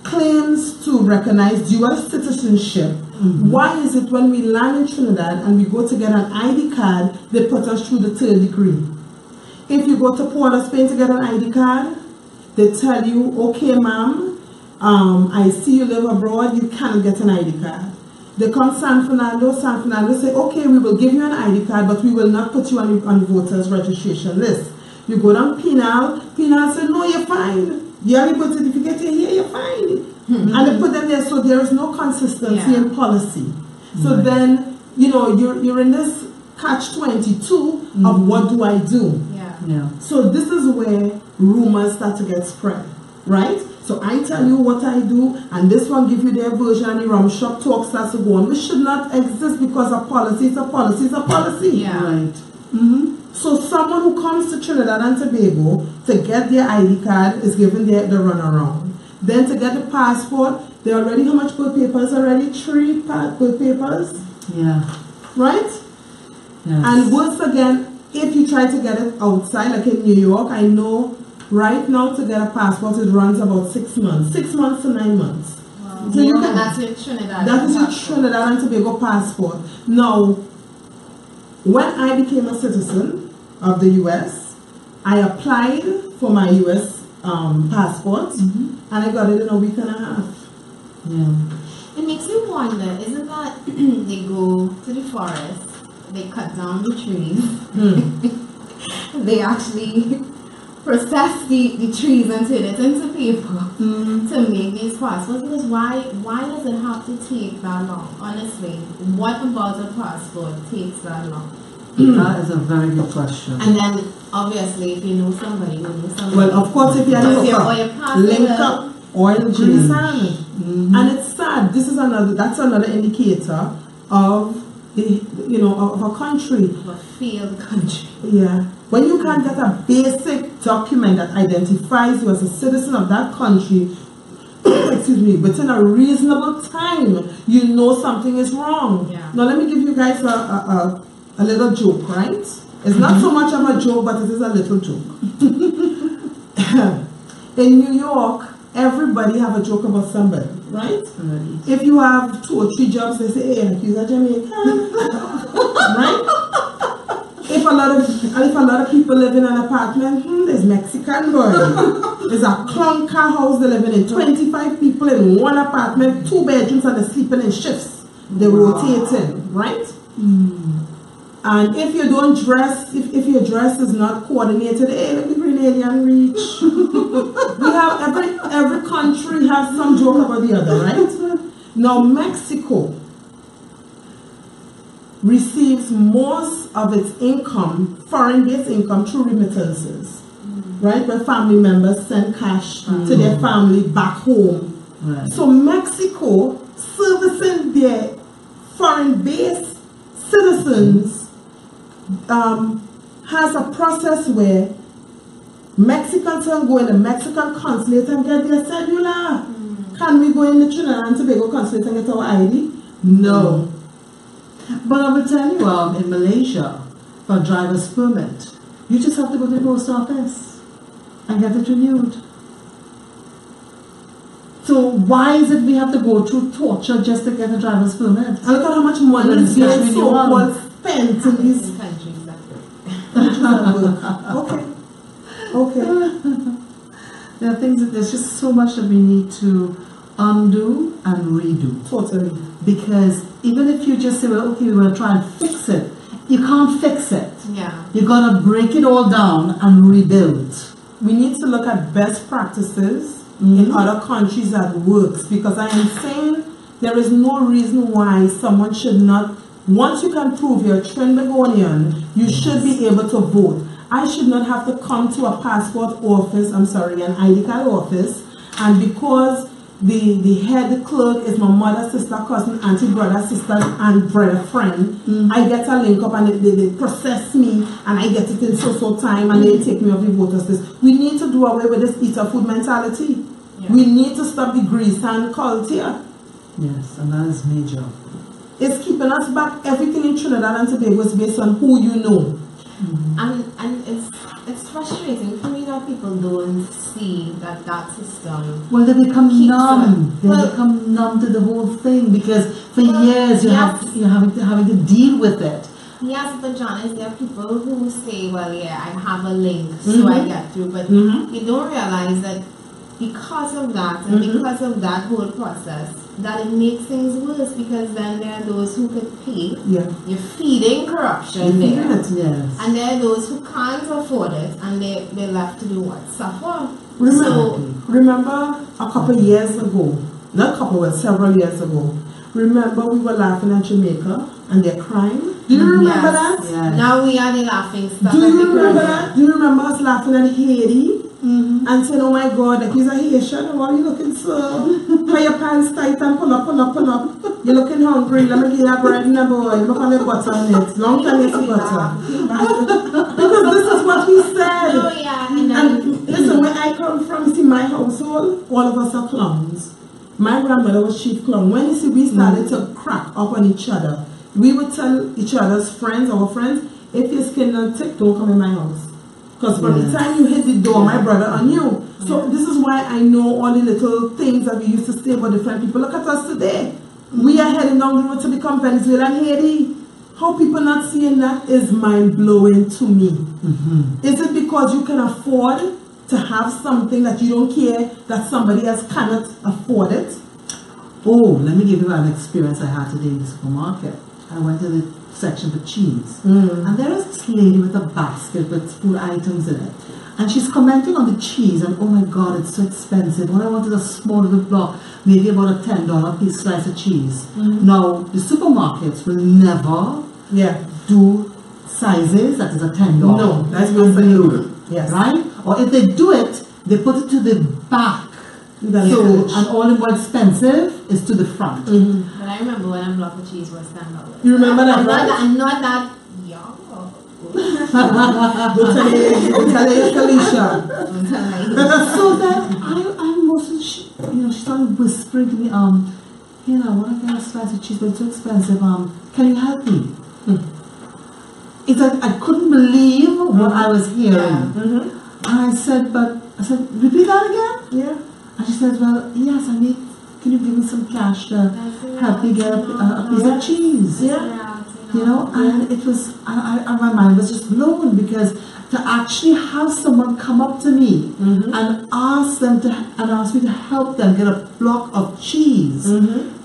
claims to recognize dual citizenship, why is it when we land in Trinidad and we go to get an ID card, they put us through the 3rd degree? If you go to Port of Spain to get an ID card, they tell you, okay, ma'am, I see you live abroad, you cannot get an ID card. They come San Fernando say, okay, we will give you an ID card, but we will not put you on the voters registration list. You go down Penal say, no, you're fine. You have your birth certificate here, you're fine. And they put them there, so there is no consistency in policy. So then, you know, you're in this catch-22 of what do I do? So this is where rumors start to get spread, right? So I tell you what I do, and this one give you their version, and the rum shop talk starts to go on, which should not exist because a policy is a policy is a policy. Right. So someone who comes to Trinidad and Tobago to get their ID card is given the runaround. Then to get the passport, they already, how much birth papers already? 3 birth papers? Right? Yes. And once again, if you try to get it outside, like in New York, I know right now to get a passport, it runs about 6 months. 6 months to 9 months. Wow. So you can, that's your Trinidad. That is your Trinidad and Tobago passport. Now, when I became a citizen of the US, I applied for my US passport, and I got it in a week and a half. It makes me wonder, isn't that they go to the forest, they cut down the trees, they actually process the trees and turn it into paper to make these passports? Because why does it have to take that long? Honestly, what about a passport takes that long? That is a very good question. And then, obviously, if you know somebody, you know somebody. Well, of course, if you link up, oil change. And it's sad. That's another indicator of of a country. Of a failed country. Yeah. When you can't get a basic document that identifies you as a citizen of that country, excuse me, within a reasonable time, you know something is wrong. Now, let me give you guys a little joke, right? It's not so much of a joke, but it is a little joke. In New York, everybody have a joke about somebody, right? If you have 2 or 3 jobs, they say, hey, he's a Jamaican. Right? If a lot of people live in an apartment, there's Mexican boy. There's a clunker house, they're living in 25 people in one apartment, 2 bedrooms, and they're sleeping in shifts. They're rotating, right? And if you don't dress, if your dress is not coordinated, hey, let the green alien reach. We have every country has some joke about the other, right? Now Mexico receives most of its income, foreign-based income, through remittances, right? Where family members send cash to their family back home. So Mexico, servicing their foreign-based citizens, has a process where Mexicans can go in the Mexican consulate and get their cellular. Can we go in the Trinidad and Tobago consulate and get our ID? No. But I will tell you, in Malaysia, for a driver's permit, you just have to go to the post office and get it renewed. So why is it we have to go through torture just to get a driver's permit? And look at how much money is being so-called spent in these countries that Okay. Okay. There are things that there's just so much that we need to undo and redo. Totally. Because even if you just say, well, okay, we're going to try and fix it, you can't fix it. Yeah. You've got to break it all down and rebuild. We need to look at best practices in other countries that works, because I am saying there is no reason why someone should not, once you can prove you're a Trinbagonian, you should be able to vote. I should not have to come to a passport office, an ID card office, and because the head clerk is my mother, sister, cousin, auntie, brother, sister, and brother, friend, I get a link up and they process me and I get it in so time and they take me off the voters list. We need to do away with this eater food mentality. Yeah. We need to stop the grease and culture. Yes, and that is major. It's keeping us back. Everything in Trinidad and Tobago is based on who you know. And it's frustrating for me that people don't see that system. Well, they become numb. They become numb to the whole thing because for years you're having to deal with it. Yes, but John, there are people who say, well, yeah, I have a link, so I get through. But you don't realize that because of that and because of that whole process, that it makes things worse, because then there are those who could pay. Yeah. You're feeding corruption there. Yes. And there are those who can't afford it and they're left to do what? Suffer. Remember a couple of years ago, not a couple, but several years ago, remember we were laughing at Jamaica and their crime? Do you remember that? Yes. Now we are the laughing stuff. Do you remember that? Do you remember us laughing at Haiti? And saying, oh my God, like he's a Haitian, why are you looking so? Put your pants tight and pull up. You're looking hungry, let me give you a bread and a boy. Look on the butter on it. Long time it's butter. Because this is what he said. Oh yeah, and listen, where I come from, see my household, all of us are clowns. My grandmother was chief clown. When you see we started to crack up on each other, we would tell each other's friends, our friends, if your skin don't tick, don't come in my house. Because from the time you hit the door, my brother on you. So this is why I know all the little things that we used to say about different people. Look at us today. We are heading down the road to become Venezuela and Haiti. How people not seeing that is mind-blowing to me. Is it because you can afford to have something that you don't care that somebody else cannot afford it? Oh, let me give you an experience I had today in the supermarket. I went to the section for cheese, and there is this lady with a basket with food items in it, and she's commenting on the cheese, and oh my God, it's so expensive. When I wanted a small little block, maybe about a $10 piece slice of cheese. Now the supermarkets will never do sizes that is a $10. No, that's below. Yes, right? Or if they do it, they put it to the back. So, and all the more expensive is to the front. But I remember when a block of cheese was $10. You remember that, right? I'm not that young. Don't tell you, Kalisha. So then I wasn't, she started whispering to me, what I got a slice of cheese, but it's too expensive. Can you help me? It's like I couldn't believe what I was hearing. And I said, repeat that again? Yeah. And she said, well, yes, can you give me some cash to help me get a piece of cheese? And it was, my mind was just blown, because to actually have someone come up to me and ask me to help them get a block of cheese,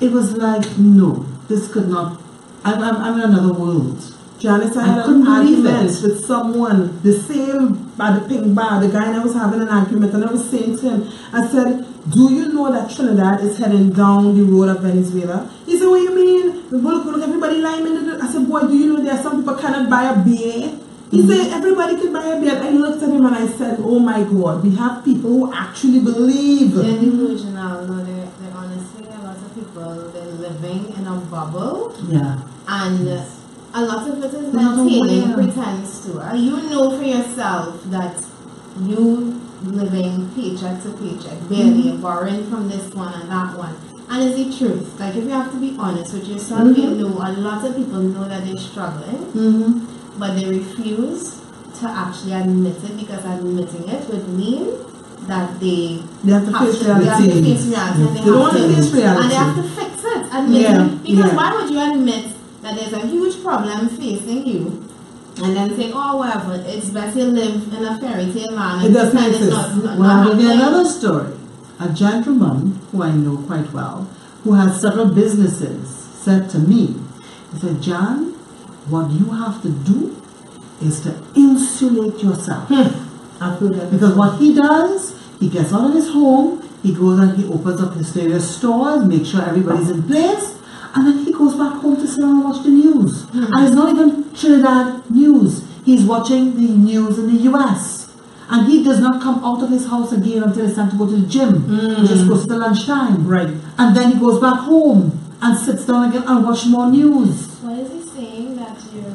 it was like, no, this could not, I'm in another world. Janice, I had an argument with someone, the same by the pink bar, the guy, and I was having an argument, and I was saying to him, I said, do you know that Trinidad is heading down the road of Venezuela? He said, what do you mean? Look, everybody lying in the... I said, boy, do you know there are some people cannot buy a beer? He said, everybody can buy a beer. I looked at him and I said, oh my God, we have people who actually believe. They're delusional. No, they're honestly, a lot of people, they're living in a bubble. Yeah. And... a lot of it is maintaining pretense to. You know for yourself that you living paycheck to paycheck, barely borrowing from this one and that one. And it's the truth. Like, if you have to be honest with yourself, you know a lot of people know that they're struggling, but they refuse to actually admit it, because admitting it would mean that they have to face reality. They don't want to face reality. And they have to fix it. Because why would you admit that there's a huge problem facing you and then say, oh, whatever, it's better you live in a fairy tale land. It doesn't exist. Well, I'll give you another story. A gentleman who I know quite well, who has several businesses, said to me, he said, Jan, what you have to do is to insulate yourself. Because what he does, he gets out of his home, he goes and he opens up his various stores, makes sure everybody's in place, and then he goes back home to sit down and watch the news. And it's not even Trinidad news. He's watching the news in the US. And he does not come out of his house again until it's time to go to the gym. He just goes to the lunchtime. Right. And then he goes back home and sits down again and watch more news. What is he saying that you're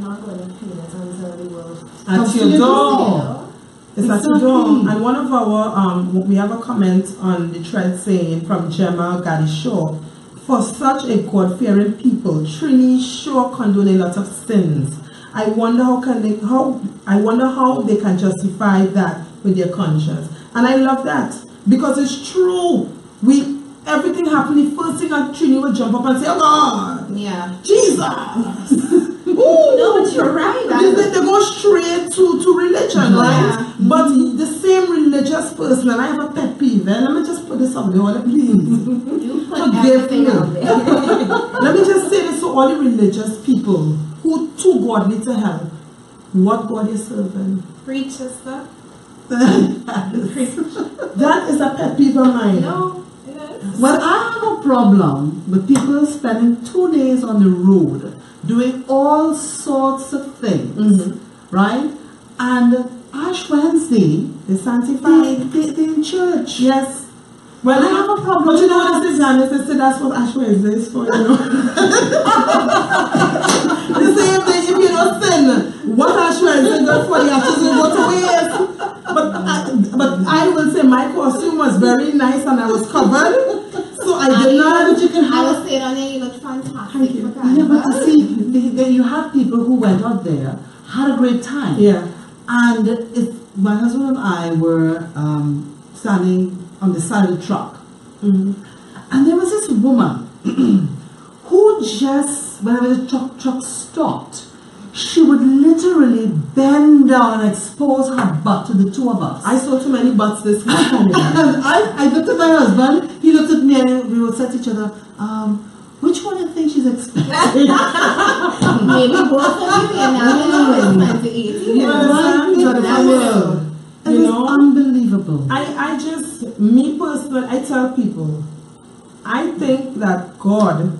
not going to feel it until the world at your door? It's at your door. And one of our, we have a comment on the thread saying from Gemma Gadishaw, for such a God-fearing people, Trini sure condone a lot of sins. I wonder how they can justify that with their conscience. And I love that because it's true. Everything happening, first thing Trini would jump up and say, oh God, Jesus. Ooh, no, but you're right. They go straight to religion, right? But the same religious person, and I have a pet peeve, let me just put this up there, please. You put everything out there. Let me just say this to all the religious people who too godly to help. What God is serving? Preach, sister. That is a pet peeve of mine. No. Well, I have a problem with people spending 2 days on the road doing all sorts of things, right? And Ash Wednesday, they sanctify. They're in church. Yes. Well, I have a problem. But you know what this is, Janice? They say that's what Ash Wednesday is for, you know. The same thing, if you don't sin, what Ash Wednesday is good for, you have to go to waste. But I will say my costume was very nice and I was covered. So I did not. I was saying on there, you look fantastic. Yeah, but you see, you have people who went out there, had a great time. Yeah. And my husband and I were standing on the side of the truck. And there was this woman who just, whenever the truck stopped, she would literally bend down and expose her butt to the two of us. I saw too many butts this weekend. And I looked at my husband, he looked at me, and we would say to each other, which one do you think she's expecting? Maybe both of you, and now you know it's meant to eat. It was unbelievable. Me personally, I tell people, I think that God,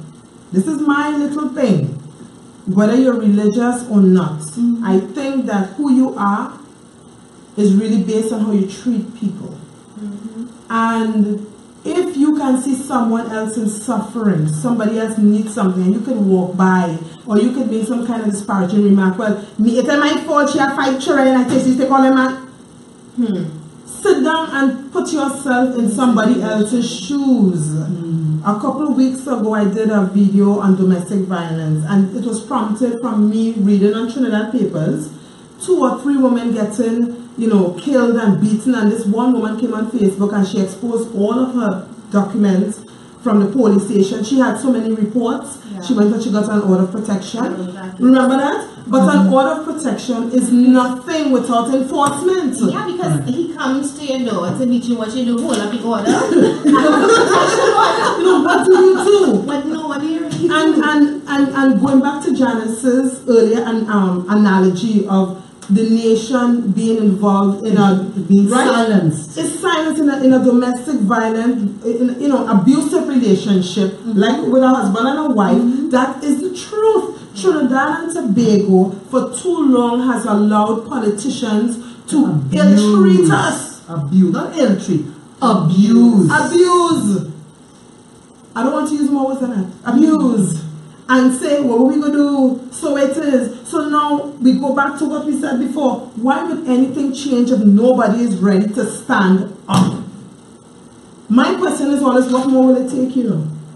this is my little thing, whether you're religious or not, I think that who you are is really based on how you treat people. And if you can see someone else in suffering, somebody else needs something, and you can walk by, or you can make some kind of disparaging remark, well, it's my fault, she had 5 children, and I take all them out. Sit down and put yourself in somebody else's shoes. A couple of weeks ago, I did a video on domestic violence, and it was prompted from me reading on Trinidad papers, 2 or 3 women getting, killed and beaten, and this one woman came on Facebook and she exposed all of her documents from the police station. She had so many reports. She went and she got an order of protection. Remember that? But an order of protection is nothing without enforcement. Yeah, because he comes to your door to meet you. What you do? Hold up the order. What do you do? But no, what do you really do? And going back to Janice's earlier analogy of the nation being involved in silenced. It's silence in a domestic violent, abusive relationship, like with a husband and a wife. That is the truth. Trinidad and Tobago for too long has allowed politicians to ill-treat us. Abuse, not ill-treat. Abuse. I don't want to use more words than that. Abuse. And say, what are we going to do? So it is. So now we go back to what we said before. Why would anything change if nobody is ready to stand up? My question is always, what more will it take,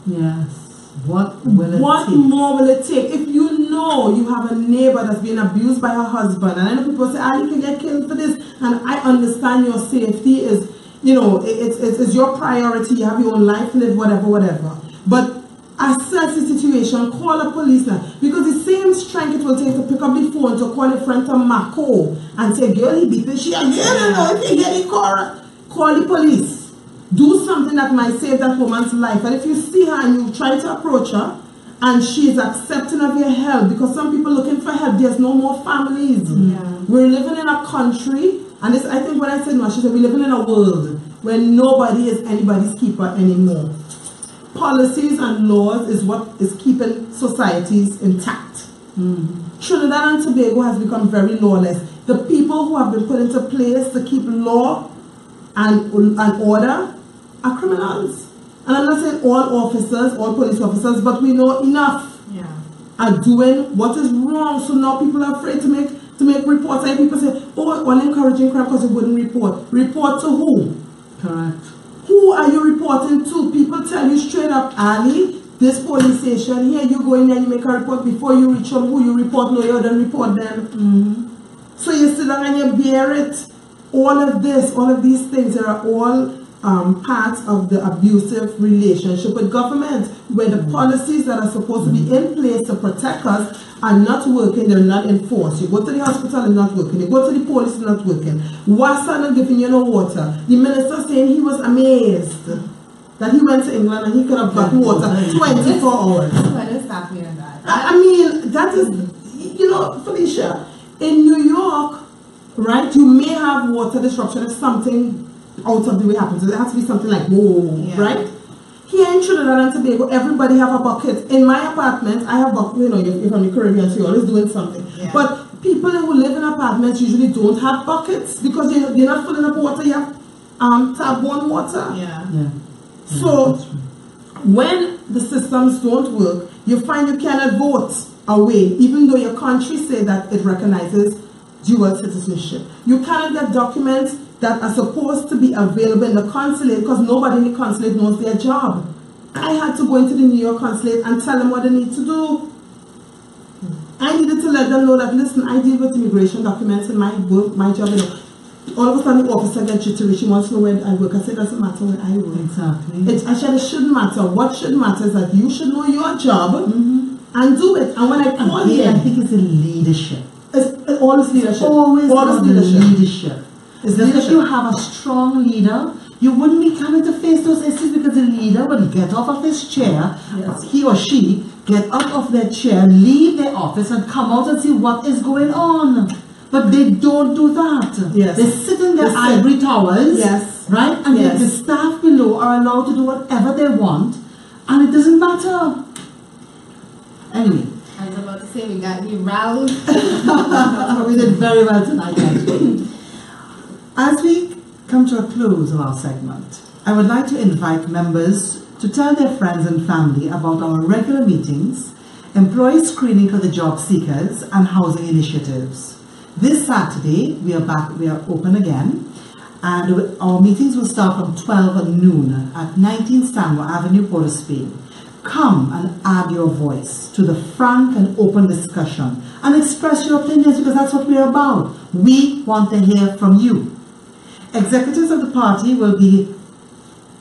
Yes. What will it take? What more will it take? If you know you have a neighbor that's being abused by her husband, and I know people say, you can get killed for this, and I understand your safety is, it's your priority, you have your own life, live, whatever. But assess the situation, call a police now, because the same strength it will take to pick up the phone to call a friend to Mako and say, girl, he beat the shit, if you get the call the police. Do something that might save that woman's life. And if you see her and you try to approach her and she is accepting of your help, because some people looking for help, there's no more families. Yeah. We're living in a country, and this, I think when I said no, she said we're living in a world where nobody is anybody's keeper anymore. Policies and laws is what is keeping societies intact. Trinidad and Tobago has become very lawless. The people who have been put into place to keep law and order are criminals. And I'm not saying all officers, all police officers, but we know enough are doing what is wrong. So now people are afraid to make reports. And people say, oh, all encouraging crime because you wouldn't report. Report to who? Correct. Who are you reporting to? People tell you straight up, Ali, this police station, here you go in there, you make a report before you reach them, who you report, no, you don't report them. So you sit down and you bear it. All of these things are all parts of the abusive relationship with government, where the policies that are supposed to be in place to protect us are not working, they're not enforced. You go to the hospital, it's not working. You go to the police, it's not working. WASA not giving you no water. The minister saying he was amazed that he went to England and he could have gotten water 24 hours. Let us stop here on that. I mean, that is, Felicia, in New York, right, you may have water disruption if something out of the way happens. So there has to be something like, whoa, right? Here in Trinidad and Tobago, everybody have a bucket. In my apartment, I have bucket, you're from the Caribbean, so you're always doing something. Yeah. But people who live in apartments usually don't have buckets because you're not filling up water, you have tap-borne water. So when the systems don't work, you find you cannot vote away, even though your country say that it recognizes dual citizenship. You cannot get documents that are supposed to be available in the consulate because nobody in the consulate knows their job. I had to go into the New York consulate and tell them what they need to do. I needed to let them know that, listen, I deal with immigration documents in my work, my job. All of a sudden the officer gets jittery. She wants to know where I work. I said, it doesn't matter where I work. Exactly. I said, it shouldn't matter. What should matter is that you should know your job and do it. And when I call you, I think it's the leadership. It's always leadership. Always leadership. If you have a strong leader, you wouldn't be coming to face those issues because the leader would get off of his chair, he or she get out of their chair, leave their office and come out and see what is going on. But they don't do that. They sit in their ivory towers, right? And yet the staff below are allowed to do whatever they want, and it doesn't matter. Anyway. I was about to say, we got you roused. We did very well tonight, actually. As we come to a close of our segment, I would like to invite members to tell their friends and family about our regular meetings, employee screening for the job seekers, and housing initiatives. This Saturday, we are open again, and our meetings will start from 12 noon at 19 Stanmore Avenue, Port of Spain. Come and add your voice to the frank and open discussion and express your opinions, because that's what we're about. We want to hear from you. Executives of the party will be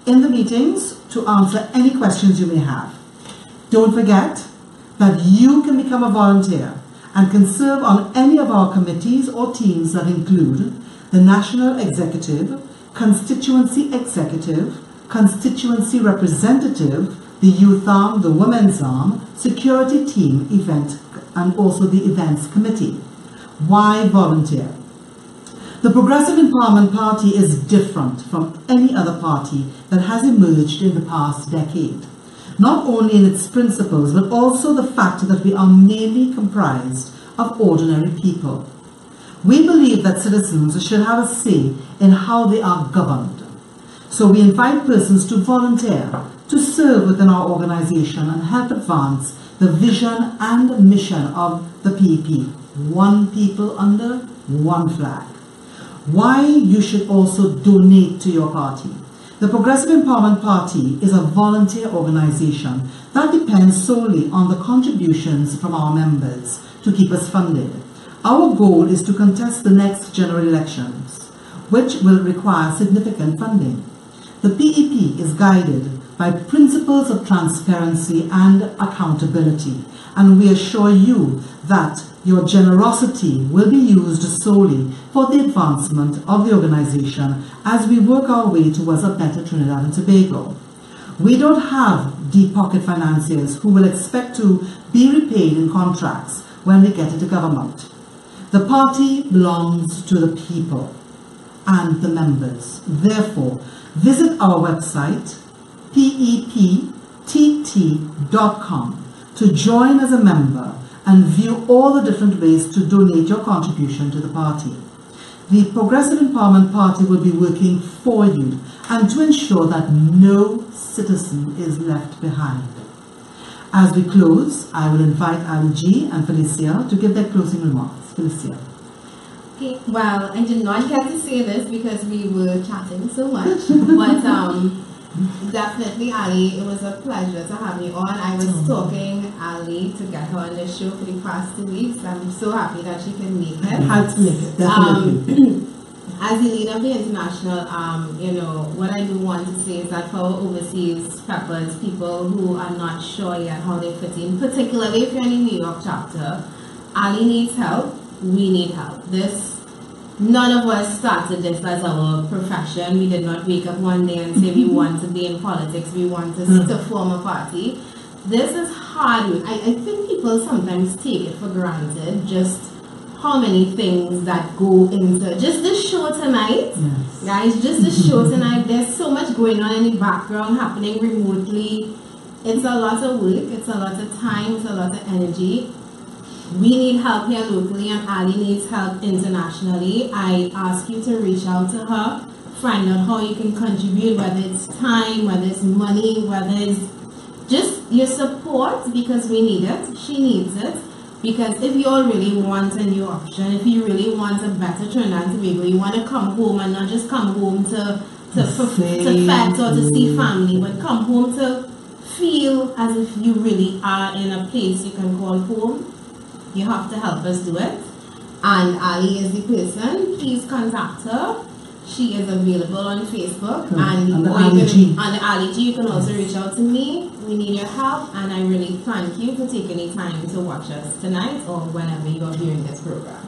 in the meetings to answer any questions you may have. Don't forget that you can become a volunteer and can serve on any of our committees or teams that include the National Executive, Constituency Executive, Constituency Representative, the Youth Arm, the Women's Arm, Security Team, Event, and also the Events Committee. Why volunteer? The Progressive Empowerment Party is different from any other party that has emerged in the past decade. Not only in its principles, but also the fact that we are mainly comprised of ordinary people. We believe that citizens should have a say in how they are governed. So we invite persons to volunteer, to serve within our organization and help advance the vision and mission of the PEP. One people under one flag. Why you should also donate to your party. The Progressive Empowerment Party is a volunteer organization That depends solely on the contributions from our members to keep us funded. Our goal is to contest the next general elections, which will require significant funding. The PEP is guided by principles of transparency and accountability, and we assure you that your generosity will be used solely for the advancement of the organization as we work our way towards a better Trinidad and Tobago. We don't have deep pocket financiers who will expect to be repaid in contracts when we get into government. The party belongs to the people and the members. Therefore, visit our website, peptt.com, to join as a member and view all the different ways to donate your contribution to the party. The Progressive Empowerment Party will be working for you and to ensure that no citizen is left behind. As we close, I will invite Allie Gee and Felicia to give their closing remarks. Felicia. Okay, well, I did not get to say this because we were chatting so much, but definitely, Allie, it was a pleasure to have you on. I was stalking Allie to get her on the show for the past 2 weeks. I'm so happy that she can make it. Had to make it, definitely. As the leader of the international, what I do want to say is that for our overseas peppers, people who are not sure yet how they fit in, particularly if you're in the New York chapter, Allie needs help. We need help. None of us started this as our profession. We did not wake up one day and say we want to be in politics, we want to form a party. This is hard work. I think people sometimes take it for granted, just how many things that go into just the show tonight. Yes. Guys, just the show tonight. There's so much going on in the background happening remotely. It's a lot of work, it's a lot of time, it's a lot of energy. We need help here locally, and Allie needs help internationally. I ask you to reach out to her, find out how you can contribute, whether it's time, whether it's money, whether it's just your support, because we need it. She needs it. Because if you all really want a new option, if you really want a better Trinidad and Tobago, you want to come home and not just come home to fetch or to see family, but come home to feel as if you really are in a place you can call home. You have to help us do it. And Allie is the person. Please contact her. She is available on Facebook. And on the Allie Gee, you can also reach out to me. We need your help. And I really thank you for taking the time to watch us tonight or whenever you are viewing this program.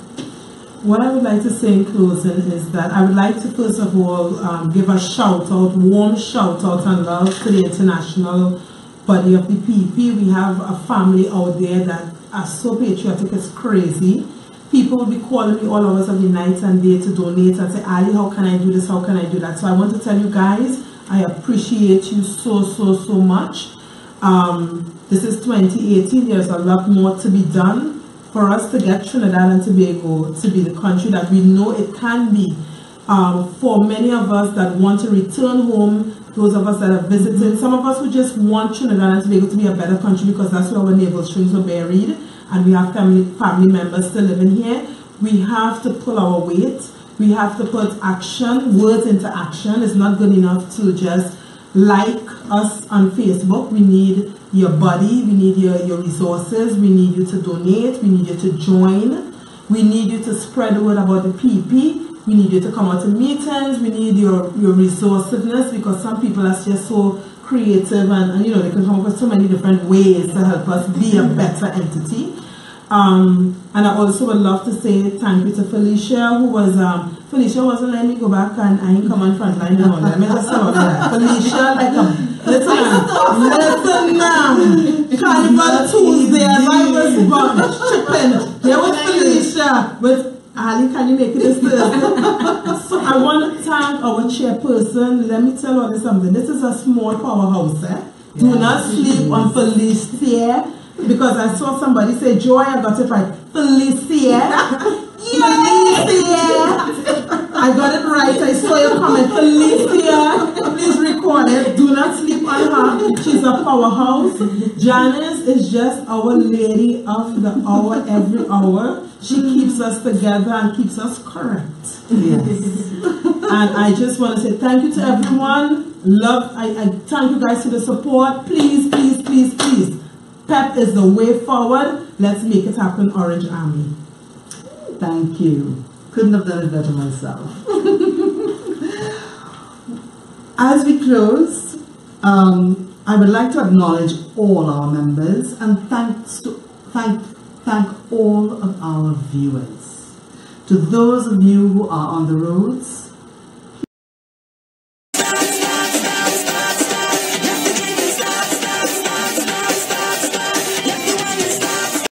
What I would like to say in closing is that I would like to first of all give a shout out, warm shout out and love to the international body of the PEP. We have a family out there that are so patriotic, it's crazy. People will be calling me all hours of the night and day to donate and say, Allie, how can I do this? How can I do that? So I want to tell you guys, I appreciate you so much. This is 2018. There's a lot more to be done for us to get Trinidad and Tobago to be the country that we know it can be. For many of us that want to return home, those of us that have visited, some of us who just want Trinidad and Tobago to be a better country because that's where our navel strings were buried and we have family members still living here. We have to pull our weight. We have to put action, words into action. It's not good enough to just like us on Facebook. We need your body, we need your resources, we need you to donate, we need you to join, we need you to spread the word about the PEP. We need you to come out to meetings. We need your resourcefulness because some people are just so creative and they can come up with so many different ways to help us be a better entity. And I also would love to say thank you to Felicia, who was Felicia wasn't letting me go back and I ain't come on Frontline now. Let me just tell you that. Felicia, like listen now. Carnival Tuesday, and I was chipping. There was Felicia with Allie, can you make it this Thursday? So I want to thank our chairperson. Let me tell you something. This is a small powerhouse. Do not sleep on Felicia, because I saw somebody say, Joy, I got it right. Felicia. Felicia. I got it right. I saw your comment. Felicia. Please record it. Do not sleep on her. She's a powerhouse. Janice is just our lady of the hour every hour. She keeps us together and keeps us correct. Yes. And I just want to say thank you to everyone. I thank you guys for the support. Please please, please. PEP is the way forward. Let's make it happen, Orange Army. Thank you. Couldn't have done it better myself. As we close, I would like to acknowledge all our members and thank all of our viewers. To those of you who are on the roads,